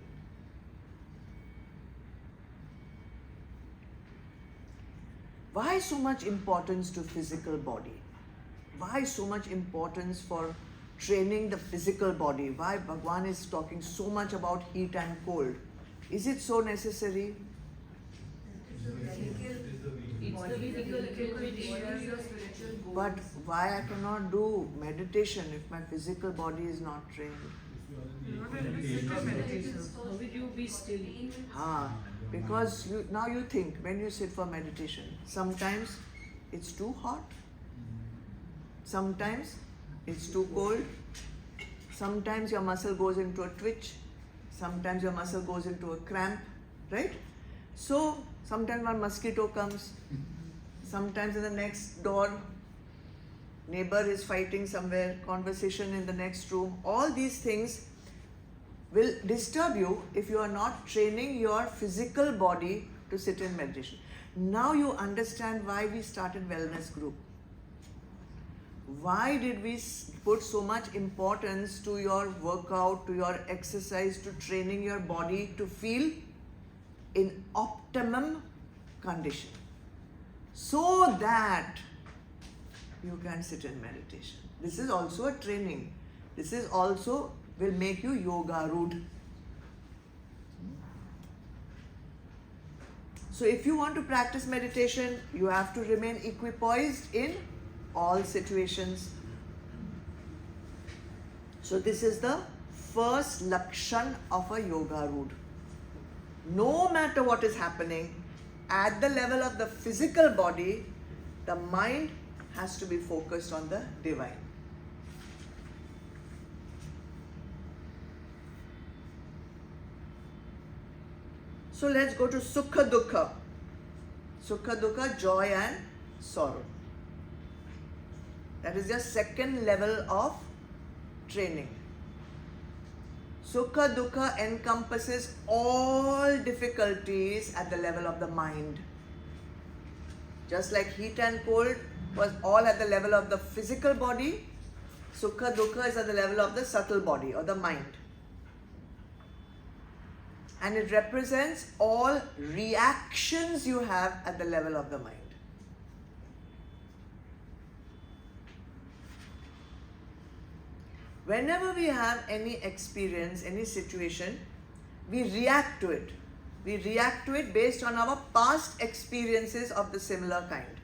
Why so much importance to physical body? Why so much importance for training the physical body? Why Bhagwan is talking so much about heat and cold? Is it so necessary? But why I cannot do meditation if my physical body is not trained? How will you be still? Because now you think, when you sit for meditation, sometimes it's too hot, sometimes it's too cold, sometimes your muscle goes into a twitch, sometimes your muscle goes into a cramp, right? So sometimes one mosquito comes, sometimes in the next door, neighbor is fighting somewhere, conversation in the next room. All these things will disturb you if you are not training your physical body to sit in meditation. Now you understand why we started wellness group. Why did we put so much importance to your workout, to your exercise, to training your body to feel in optimum condition? So that you can sit in meditation. This is also a training. This is also will make you Yogarudha. So if you want to practice meditation, you have to remain equipoised in all situations. So this is the first lakshan of a Yogarudha. No matter what is happening, at the level of the physical body, the mind has to be focused on the divine. So let's go to Sukha Dukkha. Sukha Dukkha, joy and sorrow. That is your second level of training. Sukha Dukkha encompasses all difficulties at the level of the mind. Just like heat and cold was all at the level of the physical body, Sukha Dukkha is at the level of the subtle body or the mind. And it represents all reactions you have at the level of the mind. Whenever we have any experience, any situation, we react to it. We react to it based on our past experiences of the similar kind.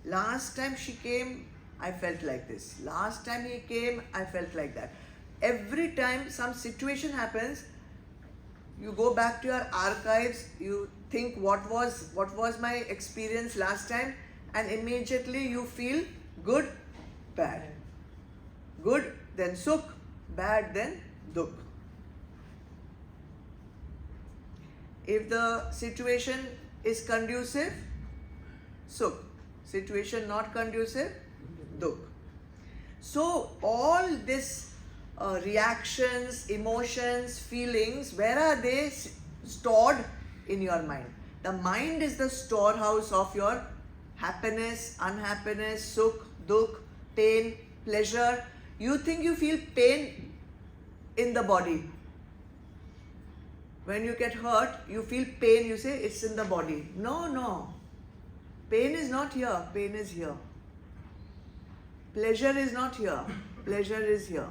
Last time she came, I felt like this. Last time he came, I felt like that. Every time some situation happens, you go back to your archives, you think what was my experience last time, and immediately you feel good, bad. Good, then sukh, bad, then dukh. If the situation is conducive, sukh. Situation not conducive, dukh. So all this reactions, emotions, feelings, where are they stored? In your mind. The mind is the storehouse of your happiness, unhappiness, sukh, dukh, pain, pleasure. You think you feel pain in the body. When you get hurt, you feel pain, you say it's in the body. No. Pain is not here, pain is here. Pleasure is not here, pleasure is here.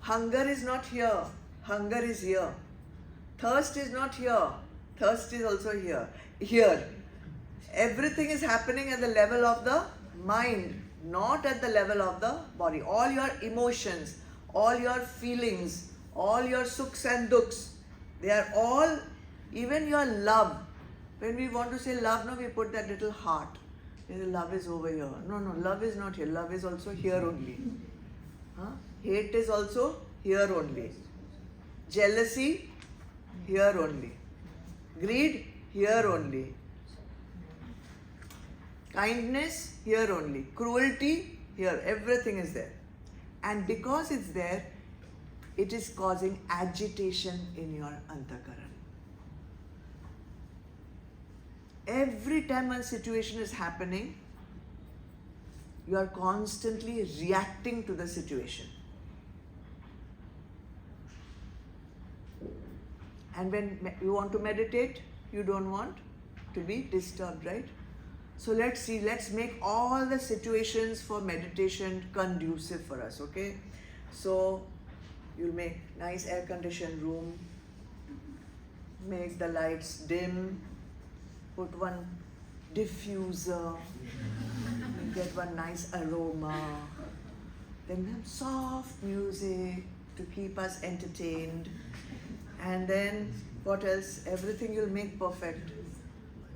Hunger is not here, hunger is here. Thirst is not here, thirst is also here. Here. Everything is happening at the level of the mind, not at the level of the body. All your emotions, all your feelings, all your sukhs and dukhs, they are all, even your love. When we want to say love, no, we put that little heart. Love is over here. No, love is not here. Love is also here only. Hate is also here only. Jealousy, here only. Greed, here only. Kindness, here only. Cruelty, here. Everything is there. And because it's there, it is causing agitation in your antakaran. Every time a situation is happening, you are constantly reacting to the situation. And when you want to meditate, you don't want to be disturbed, right? So let's see, let's make all the situations for meditation conducive for us, okay? So you'll make nice air-conditioned room, make the lights dim, put one diffuser, get one nice aroma, then have soft music to keep us entertained, and then what else? Everything you'll make perfect.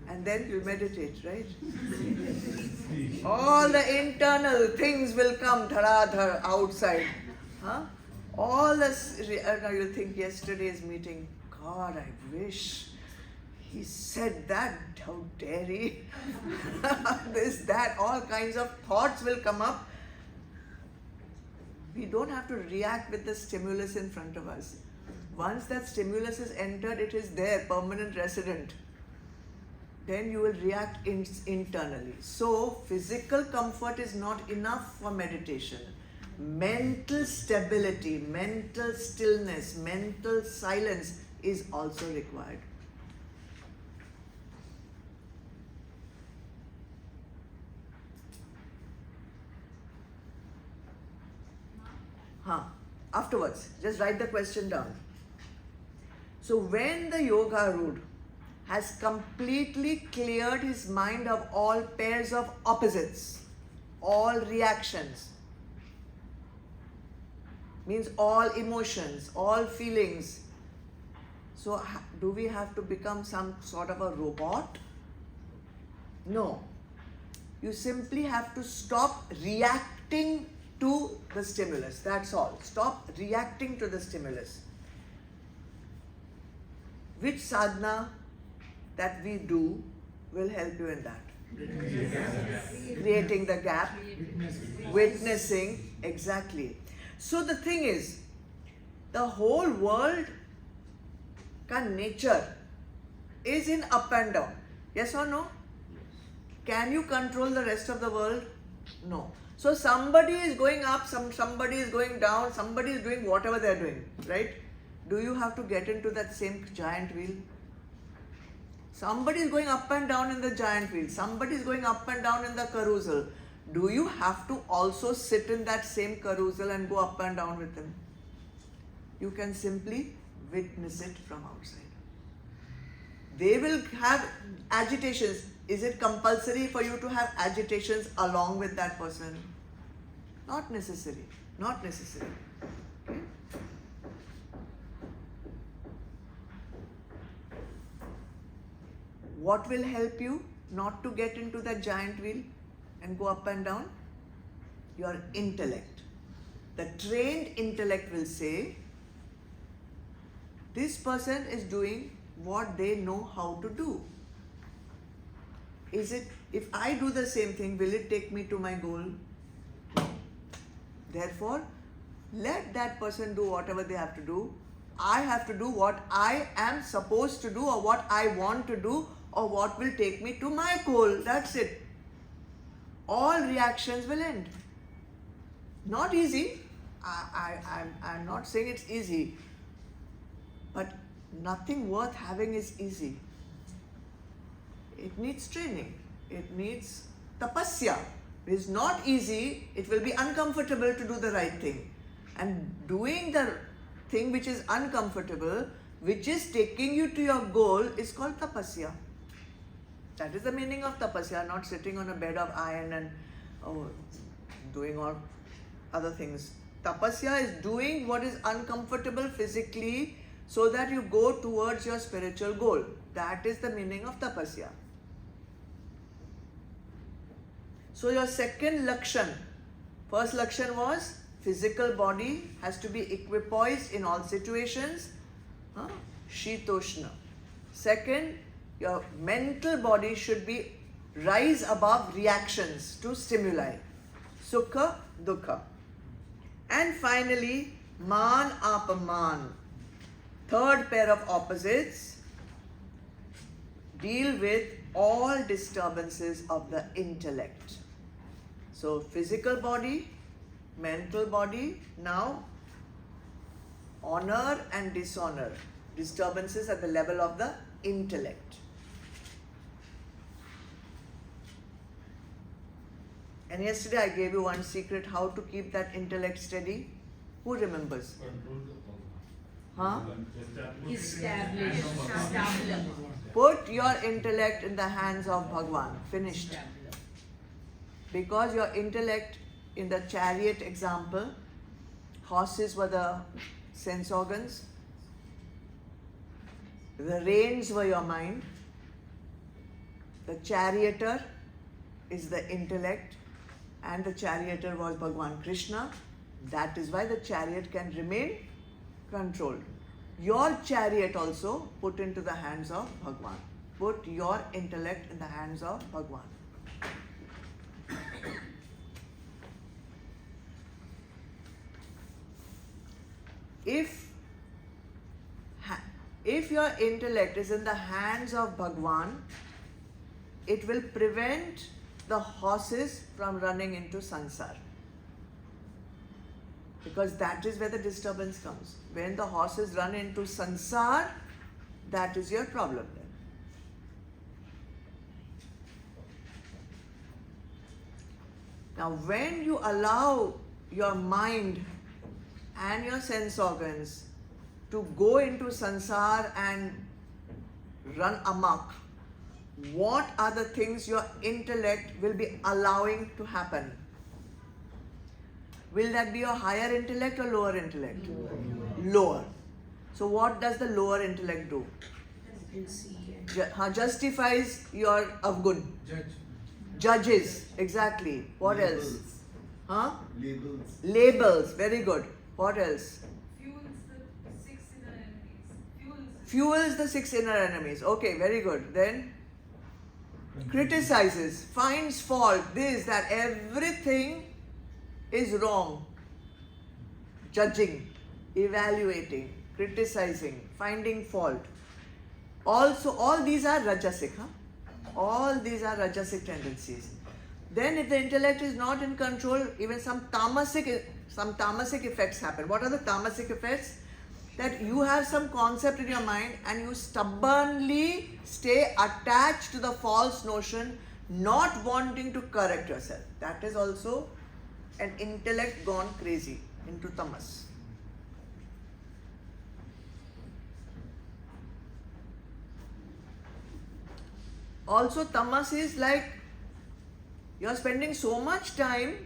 And then you'll meditate, right? All the internal things will come dhara outside. All this, you'll think yesterday's meeting, God, I wish he said that, how dare he? This, that, all kinds of thoughts will come up. We don't have to react with the stimulus in front of us. Once that stimulus is entered, it is there, permanent resident. then you will react internally. So physical comfort is not enough for meditation. Mental stability, mental stillness, mental silence is also required. Afterwards, just write the question down. So when the Yogarudha has completely cleared his mind of all pairs of opposites, all reactions, means all emotions, all feelings. So do we have to become some sort of a robot? No. You simply have to stop reacting to the stimulus. That's all. Stop reacting to the stimulus. Which sadhana that we do will help you in that? Creating the gap, witnessing, exactly. So the thing is, the whole world ka nature is in up and down. Yes or no? Can you control the rest of the world? No. So somebody is going up, somebody is going down, somebody is doing whatever they are doing, right? Do you have to get into that same giant wheel? Somebody is going up and down in the giant wheel. Somebody is going up and down in the carousel. Do you have to also sit in that same carousel and go up and down with them? You can simply witness it from outside. They will have agitations. Is it compulsory for you to have agitations along with that person? Not necessary. Not necessary. Okay? What will help you not to get into that giant wheel and go up and down? Your intellect. The trained intellect will say, this person is doing what they know how to do. Is it, if I do the same thing, will it take me to my goal? No. Therefore, let that person do whatever they have to do. I have to do what I am supposed to do, or what I want to do, or what will take me to my goal. That's it. All reactions will end. Not easy. I'm not saying it's easy. But nothing worth having is easy. It needs training. It needs tapasya. It is not easy. It will be uncomfortable to do the right thing. And doing the thing which is uncomfortable, which is taking you to your goal, is called tapasya. That is the meaning of tapasya, not sitting on a bed of iron and doing all other things. Tapasya is doing what is uncomfortable physically so that you go towards your spiritual goal. That is the meaning of tapasya. So your second lakshan, first lakshan was physical body has to be equipoised in all situations, shitoshna. Second, your mental body should be rise above reactions to stimuli, sukha, dukkha. And finally, man apaman, third pair of opposites, deal with all disturbances of the intellect. So physical body, mental body, now honor and dishonor, disturbances at the level of the intellect. And yesterday I gave you one secret how to keep that intellect steady. Who remembers? Establish. Put your intellect in the hands of Bhagwan. Finished. Because your intellect, in the chariot example, horses were the sense organs, the reins were your mind, the charioteer is the intellect, and the charioteer was Bhagwan Krishna. That is why the chariot can remain controlled. Your chariot also put into the hands of Bhagwan. Put your intellect in the hands of Bhagwan. If your intellect is in the hands of Bhagwan, it will prevent the horses from running into sansar. Because that is where the disturbance comes. When the horses run into sansar, that is your problem then. Now, when you allow your mind and your sense organs to go into sansar and run amok, what are the things your intellect will be allowing to happen? Will that be your higher intellect or lower intellect? Lower. So what does the lower intellect do? Justifies your avgun. Judges. Exactly. What else? Huh? Labels. Very good. What else? Fuels the six inner enemies. Okay, very good. Then criticizes, finds fault, this, that, everything is wrong. Judging, evaluating, criticizing, finding fault. Also, all these are rajasic. All these are rajasic tendencies. Then if the intellect is not in control, even some tamasic effects happen. What are the tamasic effects? That you have some concept in your mind and you stubbornly stay attached to the false notion, not wanting to correct yourself. That is also an intellect gone crazy into tamas. Also, tamas is like you are spending so much time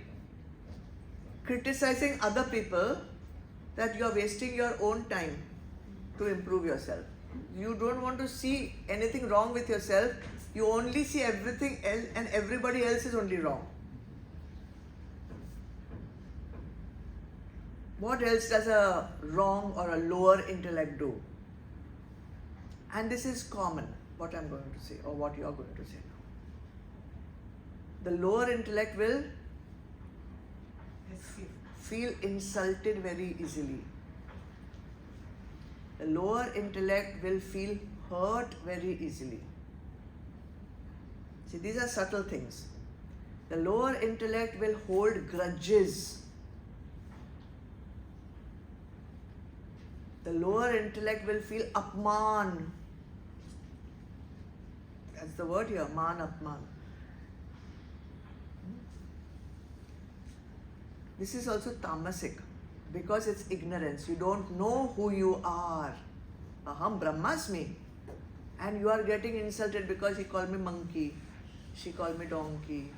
criticizing other people that you are wasting your own time to improve yourself. You don't want to see anything wrong with yourself. You only see everything else and everybody else is only wrong. What else does a wrong or a lower intellect do? And this is common, what I'm going to say or what you are going to say now. The lower intellect will feel insulted very easily. The lower intellect will feel hurt very easily. See, these are subtle things. The lower intellect will hold grudges. The lower intellect will feel apman. That's the word here, man, apman. This is also tamasic because it's ignorance. You don't know who you are. Aham brahmasmi. And you are getting insulted because he called me monkey. She called me donkey.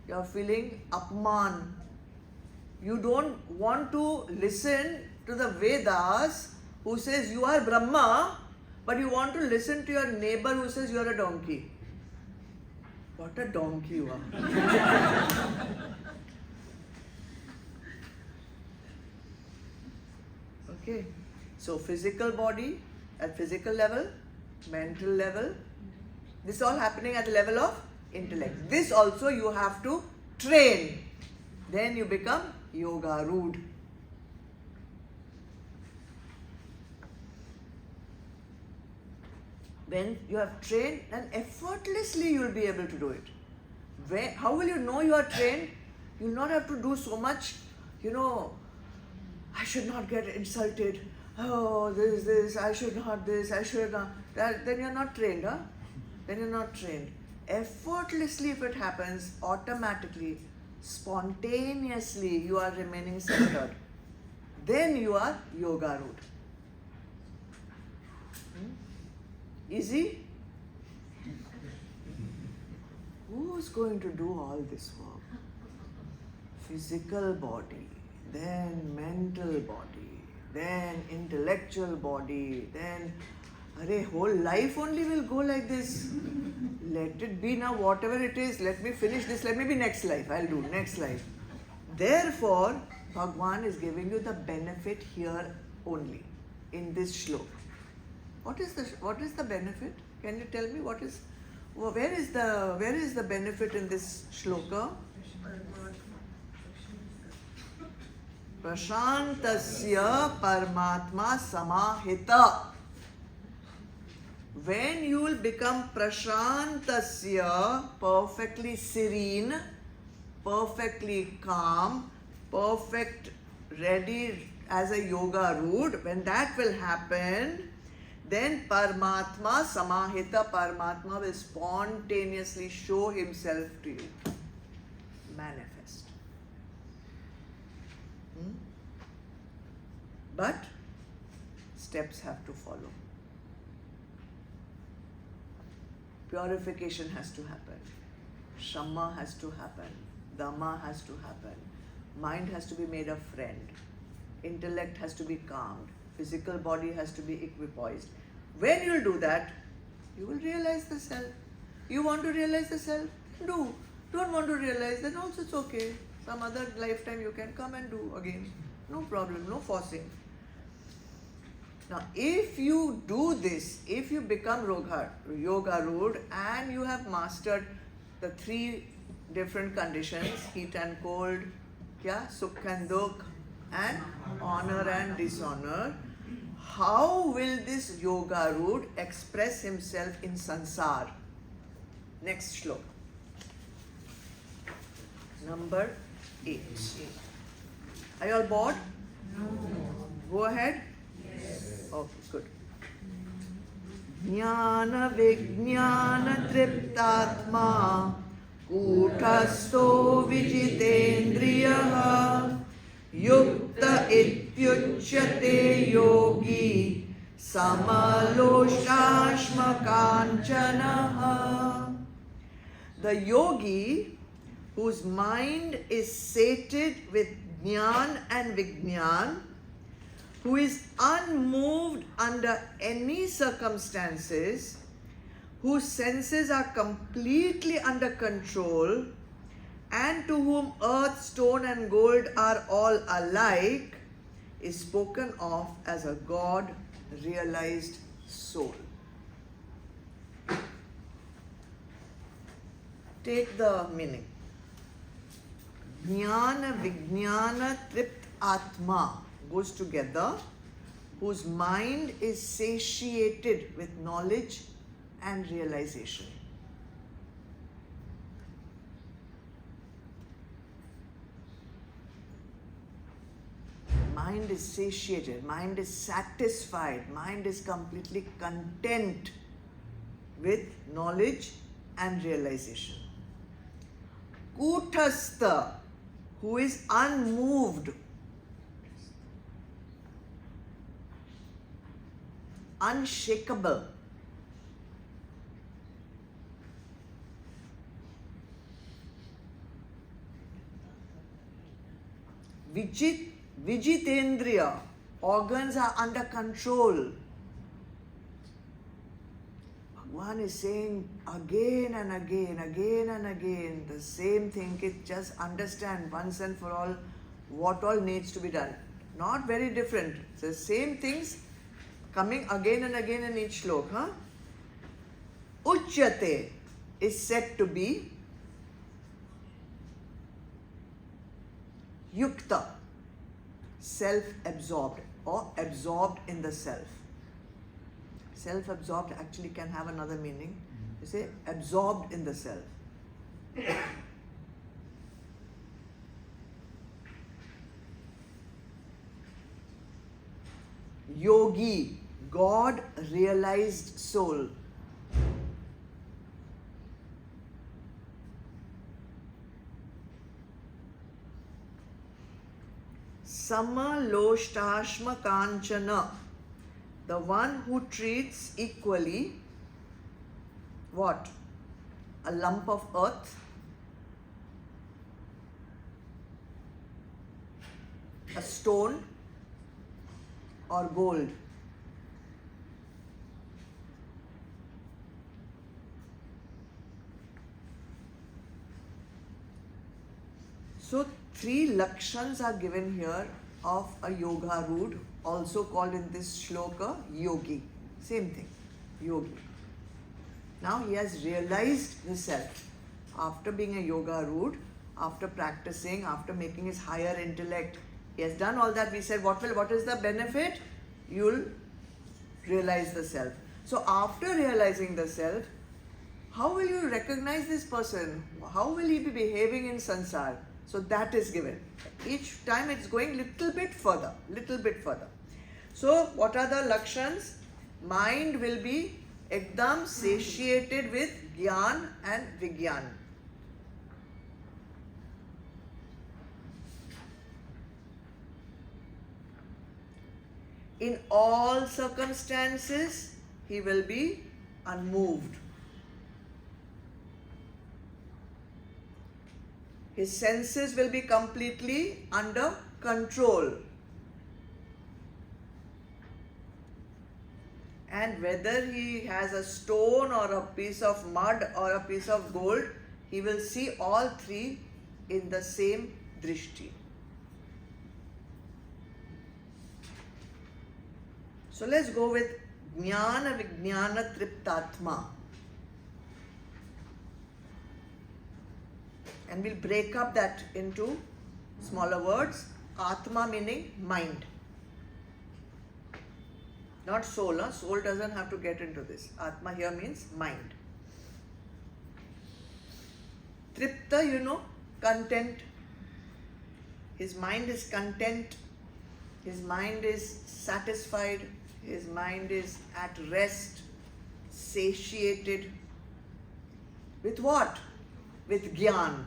You are feeling apman. You don't want to listen to the Vedas who says you are Brahma, but you want to listen to your neighbor who says you are a donkey. What a donkey you are. Okay, so physical body at physical level, mental level, this is all happening at the level of intellect. This also you have to train. Then you become Yogarudha. When you have trained, then effortlessly you will be able to do it. How will you know you are trained? You will not have to do so much, I should not get insulted. Oh, this, I should not this, I should not that. Then you're not trained, huh? Then you're not trained. Effortlessly, if it happens, automatically, spontaneously, you are remaining centered. Then you are Yogarudha. Easy? Who's going to do all this work? Physical body, then mental body, then intellectual body, then whole life only will go like this. Let it be now, whatever it is, let me finish this, let me be next life, I'll do next life. Therefore, Bhagwan is giving you the benefit here only, in this shloka. What is the benefit? Can you tell me where is the benefit in this shloka? Prashantasya Paramatma Samahita. when you will become prashantasya, perfectly serene, perfectly calm, perfect, ready as a yoga root, when that will happen, then Paramatma, Samahita Paramatma will spontaneously show himself to you, manifest. But steps have to follow. Purification has to happen. Shama has to happen. Dhamma has to happen. Mind has to be made a friend. Intellect has to be calmed. Physical body has to be equipoised. When you'll do that, you will realize the self. You want to realize the self? Do. Don't want to realize, then also it's okay. Some other lifetime you can come and do again. No problem, no forcing. Now, if you do this, if you become Yogarudha and you have mastered the 3 different conditions, heat and cold, sukh and dukh, and honor and dishonor, how will this Yogarudha express himself in sansar? Next shloka. Number 8. Are you all bored? No. Go ahead. Yes. Okay, good. Jnana vijnana triptatma kuthasto vijitendriyaha Yukta ityuchyate yogi samaloshashma kanchanaha. The yogi whose mind is sated with jnana and vijnana, who is unmoved under any circumstances, whose senses are completely under control, and to whom earth, stone and gold are all alike, is spoken of as a God realized soul. Take the meaning. Jnana vijnana tript atma goes together, whose mind is satiated with knowledge and realization. Mind is satiated, mind is satisfied, mind is completely content with knowledge and realization. Kuthastha, who is unmoved, unshakable, Vijitendriya, organs are under control. Bhagwan is saying again and again, the same thing. Just understand once and for all what all needs to be done. Not very different. It's the same things coming again and again in each shloka. Uchyate is said to be Yukta, self-absorbed or absorbed in the self. Self-absorbed actually can have another meaning. You say absorbed in the self. Yogi, God realized soul. Samaloshtashma kanchana, the one who treats equally what? A lump of earth, a stone, or gold. So 3 lakshans are given here of a Yogarudha, also called in this shloka Yogi. Same thing, Yogi. Now he has realized the self. After being a Yogarudha, after practicing, after making his higher intellect, he has done all that. We said, what is the benefit? You'll realize the self. So after realizing the self, how will you recognize this person? How will he be behaving in sansar? So that is given. Each time it's going little bit further, little bit further. So what are the lakshans? Mind will be ekdam satiated with gyan and vigyan. In all circumstances, he will be unmoved. His senses will be completely under control. And whether he has a stone or a piece of mud or a piece of gold, he will see all three in the same drishti. So let's go with Jnana Vijnana Triptatma. And we'll break up that into smaller words. Atma meaning mind. Not soul. Soul doesn't have to get into this. Atma here means mind. Tripta, content. His mind is content. His mind is satisfied. His mind is at rest, satiated. With what? With Gyan.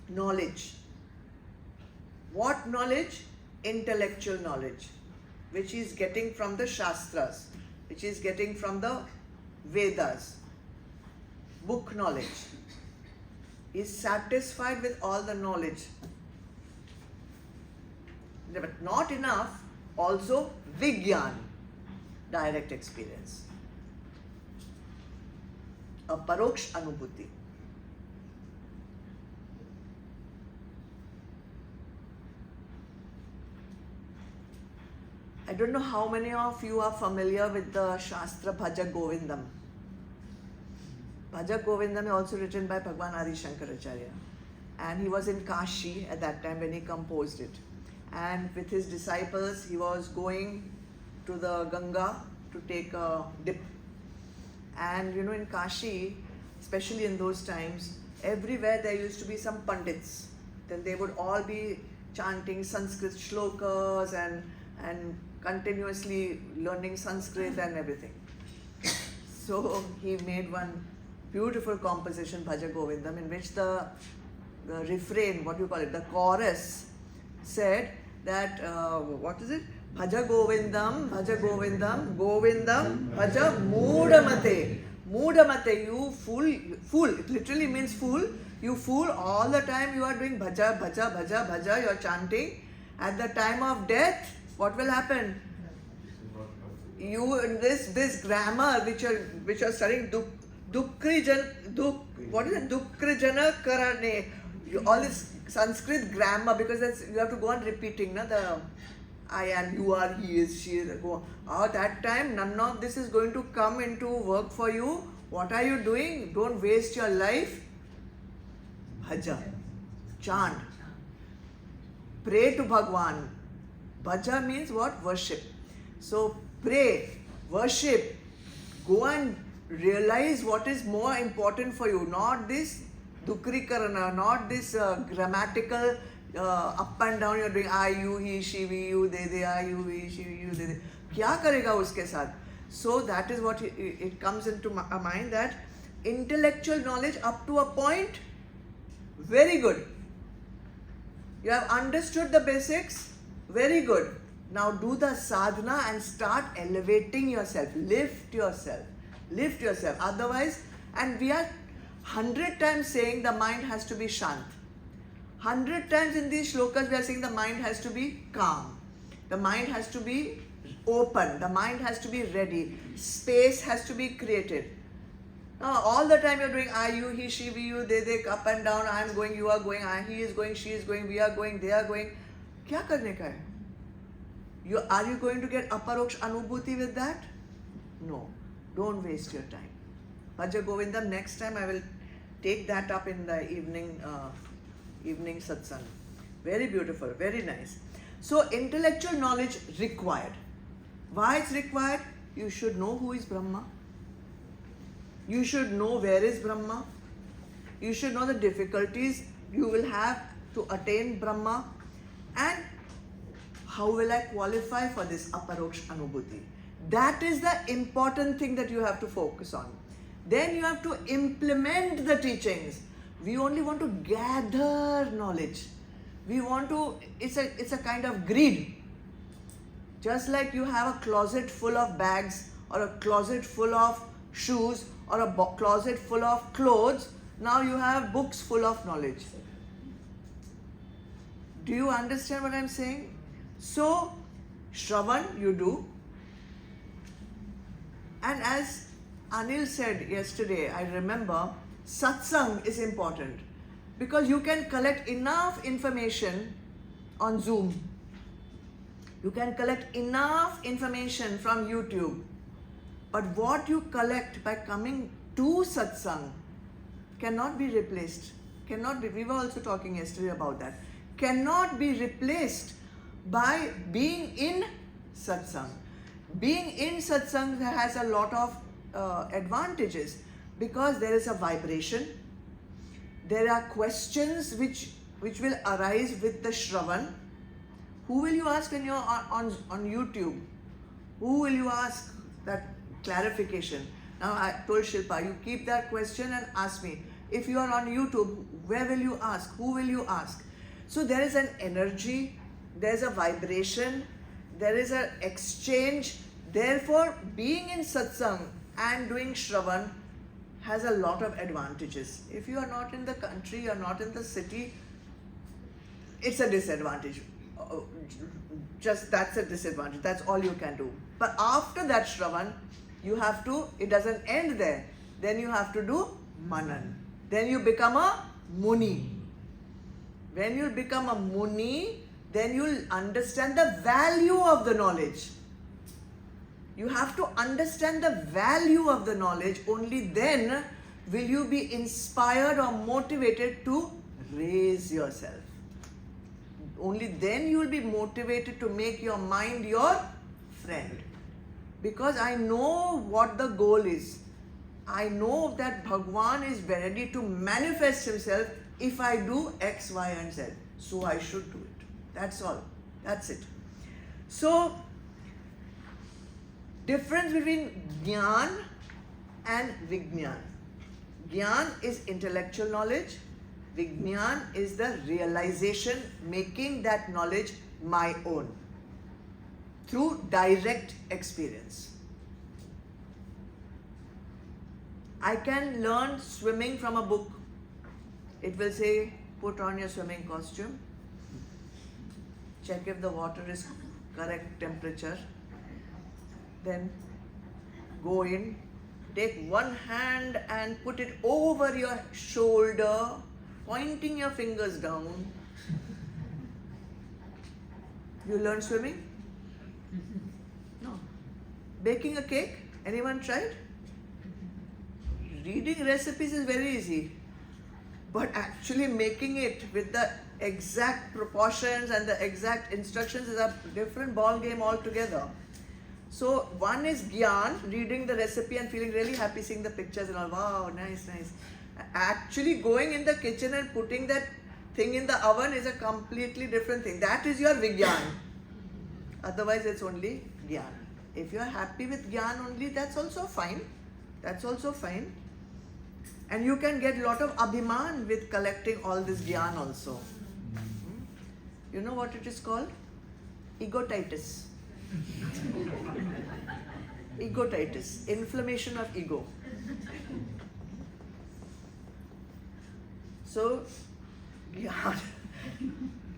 Knowledge. What knowledge? Intellectual knowledge, which is getting from the Shastras, which is getting from the Vedas. Book knowledge. Is satisfied with all the knowledge. But not enough. Also Vigyan, direct experience. A Paroksh Anubhuti. I don't know how many of you are familiar with the Shastra Bhaja Govindam. Bhaja Govindam is also written by Bhagwan Adi Shankaracharya. And he was in Kashi at that time when he composed it. And with his disciples, he was going to the Ganga to take a dip. And in Kashi, especially in those times, everywhere there used to be some pandits. Then they would all be chanting Sanskrit shlokas and continuously learning Sanskrit and everything. So he made one beautiful composition, Bhaja Govindam, in which the refrain, the chorus said that, what is it? Bhaja Govindam, Govindam, Bhaja Moodamate. Moodamate, you fool. It literally means fool. You fool, all the time you are doing bhaja, you are chanting. At the time of death, what will happen? You, in this grammar which you are studying, Dukkrijana Karane, all this Sanskrit grammar, because you have to go on repeating, the I am, you are, he is, she is. That time, none of this is going to come into work for you. What are you doing? Don't waste your life. Bhaja. Chant. Pray to Bhagwan. Bhaja means what? Worship. So pray, worship, go and realize what is more important for you. Not this Dukrikarana, not this grammatical up and down you're doing I, you, he, she, we, you, they, I, you, he, she, you, they. Kya karega uske saath? So that is what it comes into my mind, that intellectual knowledge up to a point, very good. You have understood the basics, very good. Now do the sadhana and start elevating yourself. Lift yourself. Lift yourself. Otherwise, and we are 100 times saying the mind has to be shant. 100 times in these shlokas we are saying the mind has to be calm. The mind has to be open. The mind has to be ready. Space has to be created. Now all the time you are doing I, you, he, she, we, you, they, up and down, I am going, you are going, he is going, she is going, we are going, they are going. Kya karne ka hai? Are you going to get aparoksh anubhuti with that? No. Don't waste your time. Bhaja Govindam, next time I will take that up in the evening satsang. Very beautiful, very nice. So intellectual knowledge required. Why it's required? you should know who is Brahma. You should know where is Brahma. You should know the difficulties you will have to attain Brahma. And how will I qualify for this aparoksha anubhuti? That is the important thing that you have to focus on. Then you have to implement the teachings. We only want to gather knowledge. We want to, it's a kind of greed. Just like you have a closet full of bags or a closet full of shoes or a closet full of clothes, now you have books full of knowledge. Do you understand what I'm saying? So, Shravan you do. And as Anil said yesterday, I remember, satsang is important because you can collect enough information on Zoom. You can collect enough information from YouTube. But what you collect by coming to satsang cannot be replaced. Cannot be, we were also talking yesterday about that. Cannot be replaced by being in satsang. Being in satsang has a lot of advantages because there is a vibration. There are questions which will arise with the Shravan. Who will you ask when you're on YouTube? Who will you ask that clarification? Now I told Shilpa, you keep that question and ask me. If you are on YouTube, where will you ask? Who will you ask? So there is an energy, there is a vibration, there is an exchange. Therefore, being in satsang and doing Shravan has a lot of advantages. If you are not in the country, you are not in the city, it's a disadvantage. Just that's a disadvantage. That's all you can do. But after that Shravan, you have to, it doesn't end there. Then you have to do Manan. Then you become a Muni. When you become a Muni, then you'll understand the value of the knowledge. You have to understand the value of the knowledge. Only then will you be inspired or motivated to raise yourself. Only then you will be motivated to make your mind your friend. Because I know what the goal is. I know that Bhagwan is ready to manifest himself if I do X, Y and Z. So I should do it. That's all. That's it. So, difference between Jnana and Vijnana. Jnana is intellectual knowledge. Vijnana is the realization, making that knowledge my own through direct experience. I can learn swimming from a book. It will say, put on your swimming costume, check if the water is correct temperature, then go in, take one hand and put it over your shoulder, pointing your fingers down. You learn swimming? No. Baking a cake? Anyone tried? Reading recipes is very easy. But actually making it with the exact proportions and the exact instructions is a different ball game altogether. So one is Gyan, reading the recipe and feeling really happy seeing the pictures and all, wow, nice, nice. Actually going in the kitchen and putting that thing in the oven is a completely different thing. That is your Vigyan. Otherwise it's only Gyan. If you are happy with Gyan only, that's also fine. That's also fine. And you can get a lot of abhiman with collecting all this Gyan also. You know what it is called? Egotitis. Egotitis, inflammation of ego. So, Jnana,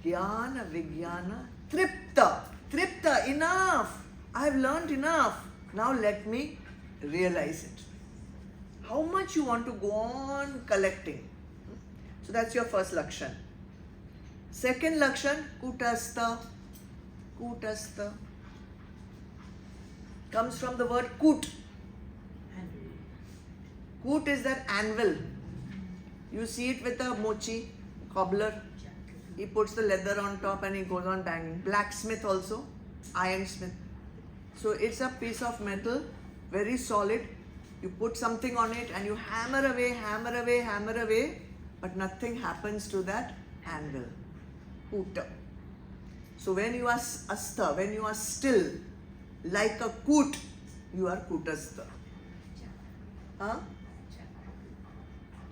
Vijnana, Tripta, enough. I have learned enough. Now let me realize it. How much you want to go on collecting. So that's your first lakshan. Second lakshan, Kutastha. Kutastha comes from the word Kut. Kut is that anvil. You see it with a mochi, cobbler. He puts the leather on top and he goes on banging. Blacksmith also, ironsmith. So it's a piece of metal, very solid. You put something on it and you hammer away, hammer away, hammer away, but nothing happens to that anvil. Kuta. So when you are asta, when you are still, like a koot, you are kutastha. Huh?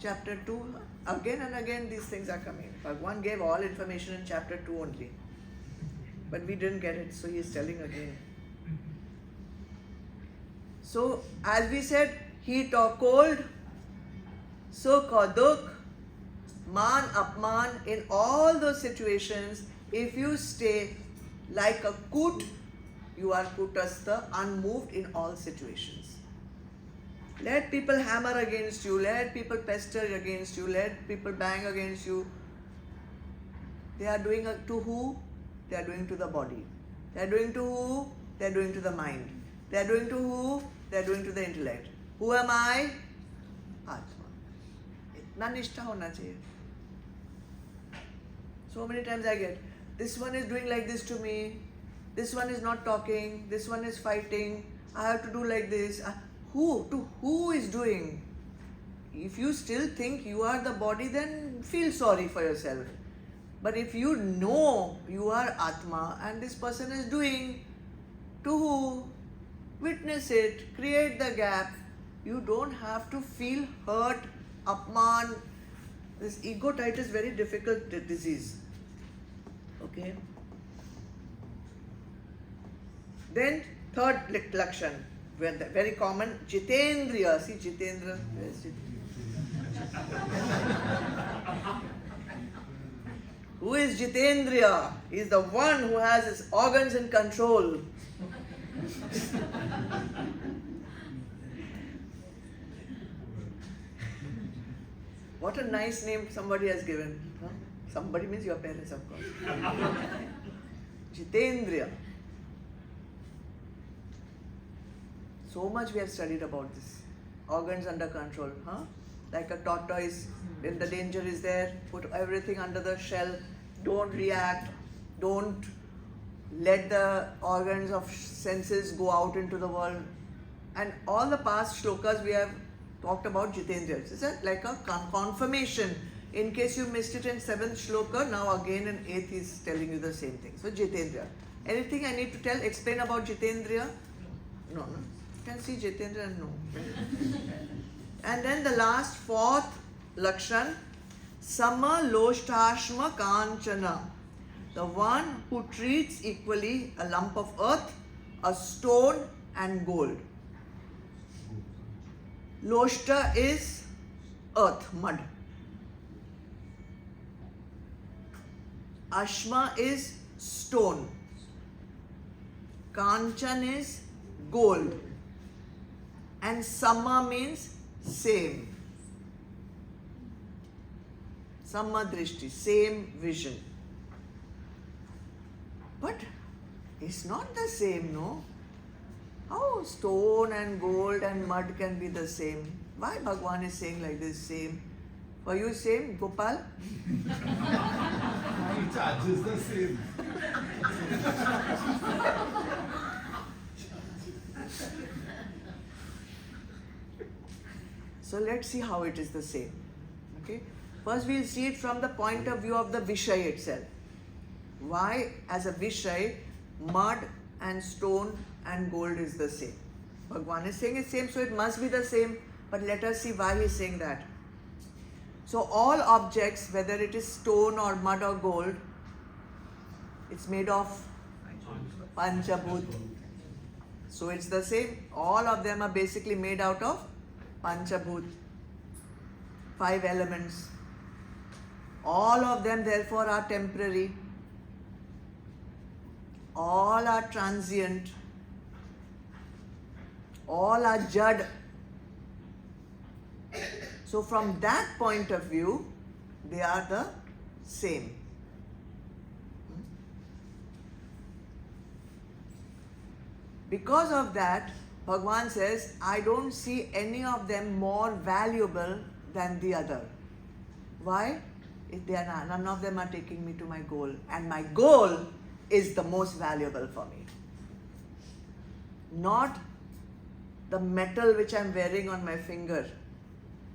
Chapter 2, again and again these things are coming. Bhagwan gave all information in chapter 2 only. But we didn't get it, so he is telling again. So, as we said, heat or cold, sukh or dukh, man, apman, in all those situations, if you stay like a koot, you are kutastha, unmoved in all situations. Let people hammer against you, let people pester against you, let people bang against you. They are doing to who? They are doing to the body. They are doing to who? They are doing to the mind. They are doing to who? They are doing to the intellect. Who am I? Atma. Itna nishtha hona chahiye. So many times I get, this one is doing like this to me, this one is not talking, this one is fighting, I have to do like this. Who? To who is doing? If you still think you are the body, then feel sorry for yourself. But if you know you are Atma and this person is doing, to who? Witness it, create the gap. You don't have to feel hurt, apman. This ego-tite is very difficult disease. Okay. Then third lakshan, very common, Jitendriya. See Jitendra? Where is Jitendra? Who is Jitendriya? He is the one who has his organs in control. What a nice name somebody has given. Huh? Somebody means your parents, of course. Jitendriya. So much we have studied about this. Organs under control. Huh? Like a tortoise, when the danger is there, put everything under the shell. Don't react. Don't let the organs of senses go out into the world. And all the past shlokas we have talked about Jitendriya. It's like a confirmation. In case you missed it in 7th shloka, now again in 8th is telling you the same thing. So Jitendriya. Anything I need to explain about Jitendriya? No. You can see Jitendriya and no. And then the last, fourth lakshan, Sama Loshtashma Kanchana. The one who treats equally a lump of earth, a stone and gold. Loshta is earth, mud. Ashma is stone. Kanchan is gold. And Sama means same. Sama drishti, same vision. But it's not the same, no? How stone and gold and mud can be the same? Why Bhagwan is saying like this, same? For you same, Gopal? He charges the same. So let's see how it is the same. Okay? First we'll see it from the point of view of the Vishay itself. Why as a Vishay, mud and stone and gold is the same. Bhagwan is saying it's same, so it must be the same. But let us see why he is saying that. So all objects, whether it is stone or mud or gold, it's made of Panchabhut. So it's the same. All of them are basically made out of Panchabhut. 5 elements. All of them therefore are temporary. All are transient. All are jad. So from that point of view, they are the same. Because of that, Bhagwan says, I don't see any of them more valuable than the other. Why? If they are not, none of them are taking me to my goal. And my goal is the most valuable for me. not the metal which I'm wearing on my finger,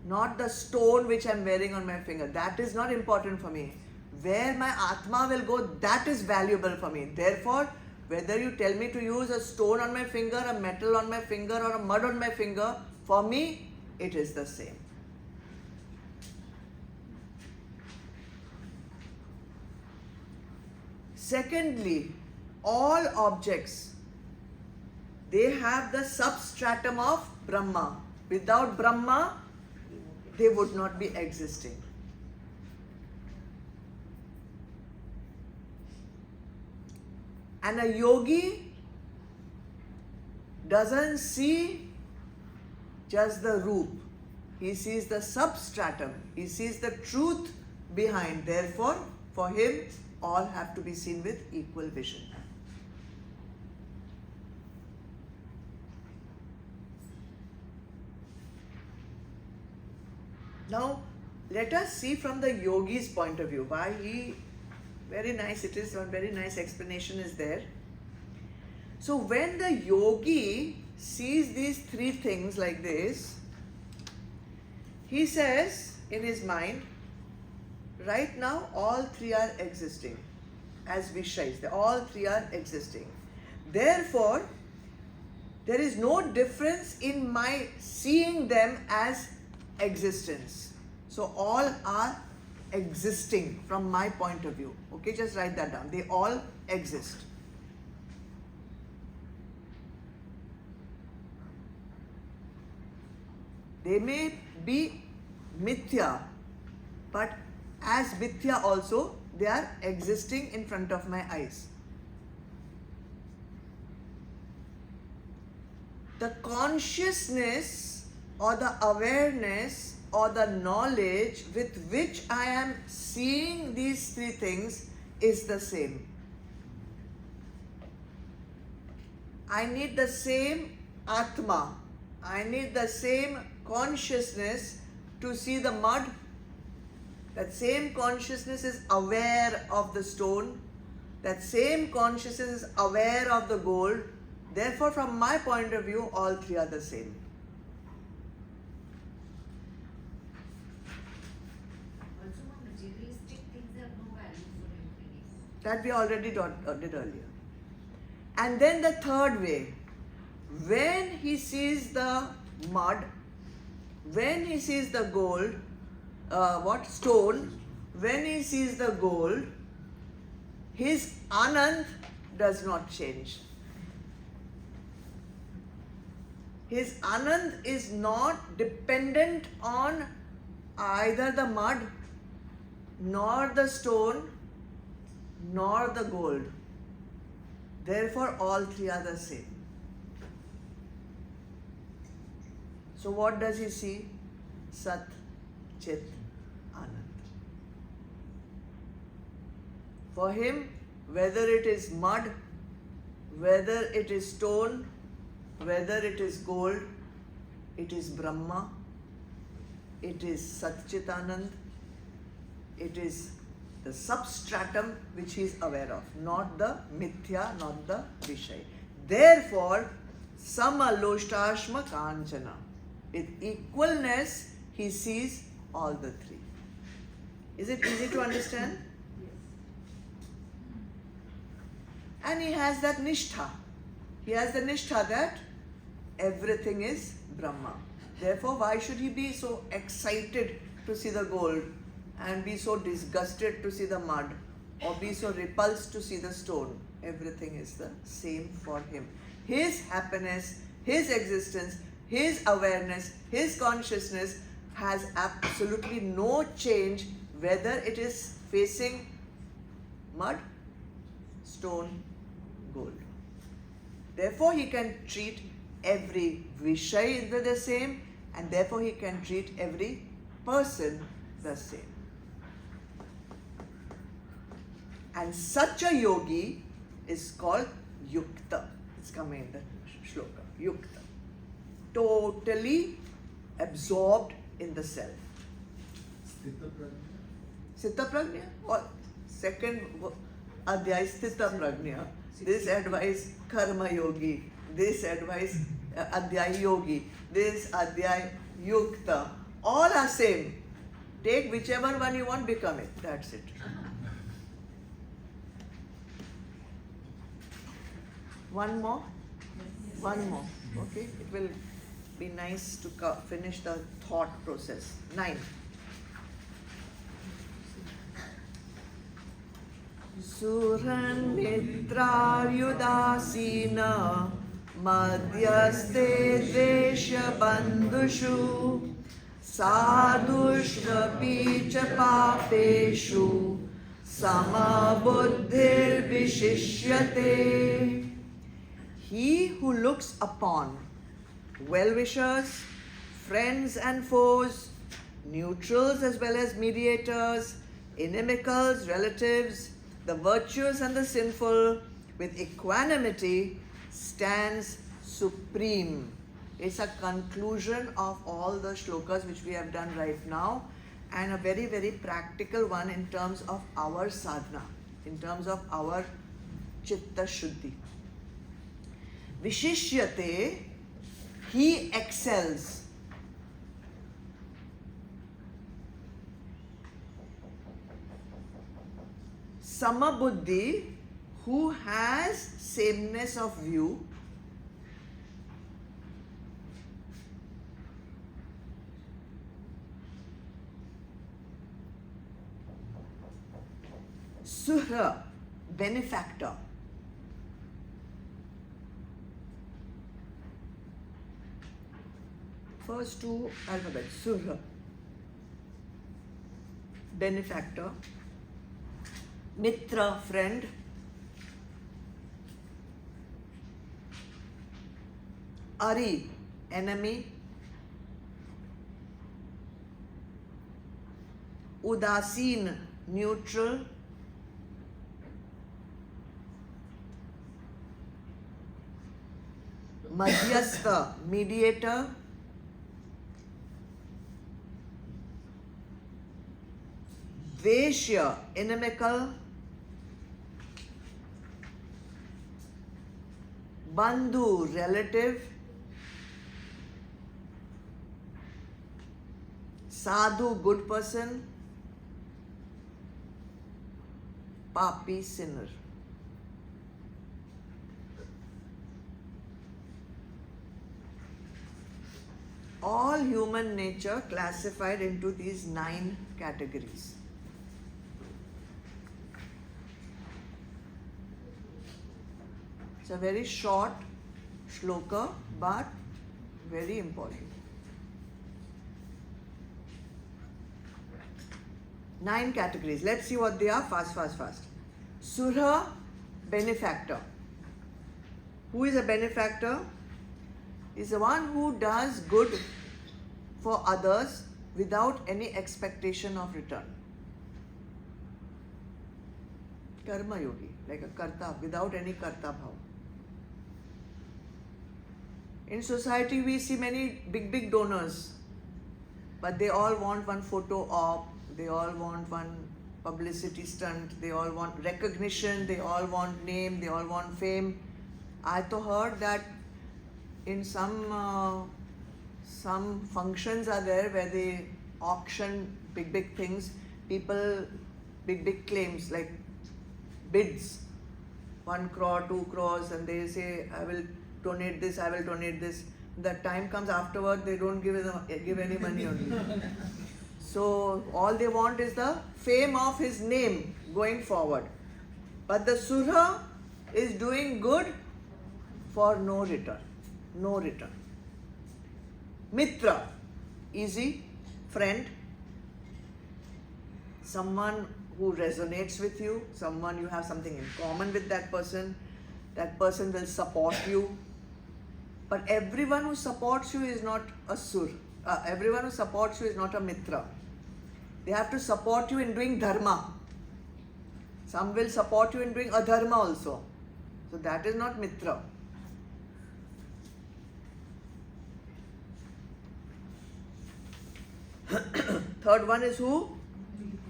not the stone which I'm wearing on my finger. That is not important for me. Where my Atma will go, that is valuable for me. Therefore, whether you tell me to use a stone on my finger, a metal on my finger, or a mud on my finger, for me, it is the same. Secondly, all objects, they have the substratum of Brahma. Without Brahma, they would not be existing. And a yogi doesn't see just the roop. He sees the substratum. He sees the truth behind. Therefore, for him, all have to be seen with equal vision. Now, let us see from the yogi's point of view why he, very nice it is, one very nice explanation is there. So, when the yogi sees these three things like this, he says in his mind, right now all three are existing as Vishais, all three are existing. Therefore, there is no difference in my seeing them as existence. So all are existing from my point of view. Okay, just write that down. They all exist. They may be mithya, but as mithya also, they are existing in front of my eyes. The consciousness or the awareness or the knowledge with which I am seeing these three things is the same. I need the same Atma. I need the same consciousness to see the mud. That same consciousness is aware of the stone. That same consciousness is aware of the gold. Therefore, from my point of view, all three are the same. Also, materialistic things have no value for anybody. That we already did earlier. And then the third way, when he sees the mud, when he sees the gold, stone, when he sees the gold, his Anand does not change. His Anand is not dependent on either the mud, nor the stone, nor the gold. Therefore, all three are the same. So what does he see? Sat, Chit, Anand. For him, whether it is mud, whether it is stone, whether it is gold, it is Brahma, it is Satchitanand, it is the substratum which he is aware of, not the mithya, not the Vishay. Therefore, Samaloštashma Kanchana. With equalness, he sees all the three. Is it easy to understand? And he has that nishtha. He has the nishtha that everything is Brahma. Therefore, why should he be so excited to see the gold and be so disgusted to see the mud or be so repulsed to see the stone? Everything is the same for him. His happiness, his existence, his awareness, his consciousness has absolutely no change whether it is facing mud, stone, gold. Therefore, he can treat every Vishay the same, and therefore he can treat every person the same. And such a yogi is called Yukta. It's coming in the Shloka. Yukta. Totally absorbed in the self. Sthita Prajna? Or second Adhyaay Sthita Prajna. This advice Karma Yogi this advice, Adhyaay Yogi, this Adhyaay Yukta, all are same. Take whichever one you want, become it. That's it. One more? One more. Okay? It will be nice to finish the thought process. 9. Suran mitraryudasina madhyaste dvesha bandhushu sadhushvapi cha papeshu samabuddhir vishishyate. He who looks upon well-wishers, friends and foes, neutrals as well as mediators, inimicals, relatives, the virtuous and the sinful, with equanimity, stands supreme. It's a conclusion of all the shlokas which we have done right now, and a very, very practical one in terms of our sadhana, in terms of our chitta shuddhi. Vishishyate, he excels. Samabuddhi, who has sameness of view. Suhra, benefactor. First two alphabets. Suhra, benefactor. Mitra, friend. Ari, enemy. Udasin, neutral. Madhyastha, mediator. Dveshya, inimical. Bandhu, relative. Sadhu, good person. Papi, sinner. All human nature classified into these 9 categories. It's a very short shloka, but very important. 9 categories. Let's see what they are. Fast. Surha, benefactor. Who is a benefactor? Is the one who does good for others without any expectation of return. Karma yogi, like a karta, without any karta bhav. In society we see many big donors, but they all want one photo op, they all want one publicity stunt, they all want recognition, they all want name, they all want fame. I to heard that in some functions are there where they auction big things, people big claims like bids, 1 crore, 2 crores, and they say, I will donate this, I will donate this. The time comes afterward, they don't give any money only. So all they want is the fame of his name going forward. But the Surha is doing good for no return. No return. Mitra, easy, friend, someone who resonates with you, someone you have something in common with that person will support you. But everyone who supports you is not a sur. Everyone who supports you is not a mitra. They have to support you in doing dharma. Some will support you in doing adharma also. So that is not mitra. Third one is who?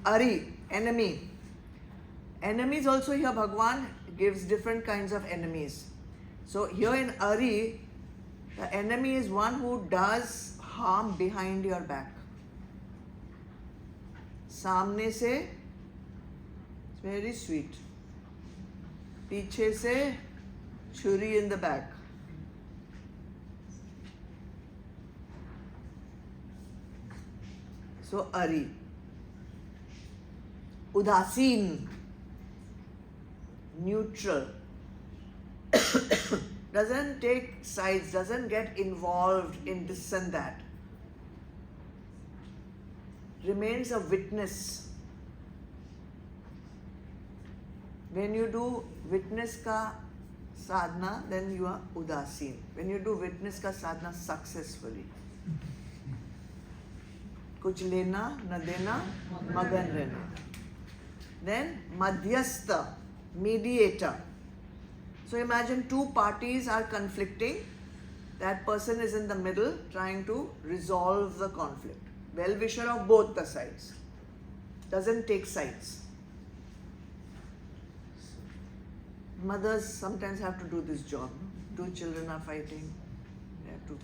Ari, enemy. Enemies also here Bhagwan gives different kinds of enemies. So here in Ari, the enemy is one who does harm behind your back. सामने से it's very sweet. पीछे से छुरी in the back. So Ari. Udasin, neutral, doesn't take sides, doesn't get involved in this and that, remains a witness. When you do witness ka sadhana, then you are udasin. When you do witness ka sadhana successfully, kuch lena na dena, magan rehna. Then madhyastha, mediator. So imagine two parties are conflicting. That person is in the middle trying to resolve the conflict. Well-wisher of both the sides. Doesn't take sides. Mothers sometimes have to do this job. Two children are fighting. They have to.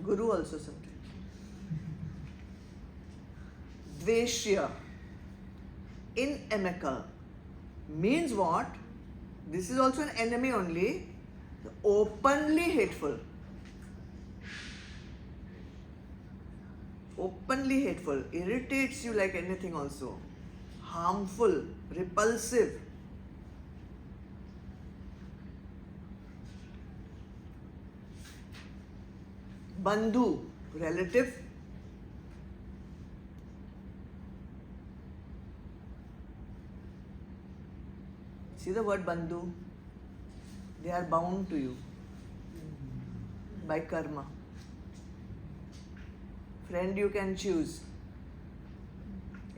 Guru also sometimes. Dveshya, inimical, means what? This is also an enemy only. Openly hateful. Openly hateful. Irritates you like anything also. Harmful, repulsive. Bandhu, relative. See the word bandhu? They are bound to you by karma. Friend you can choose.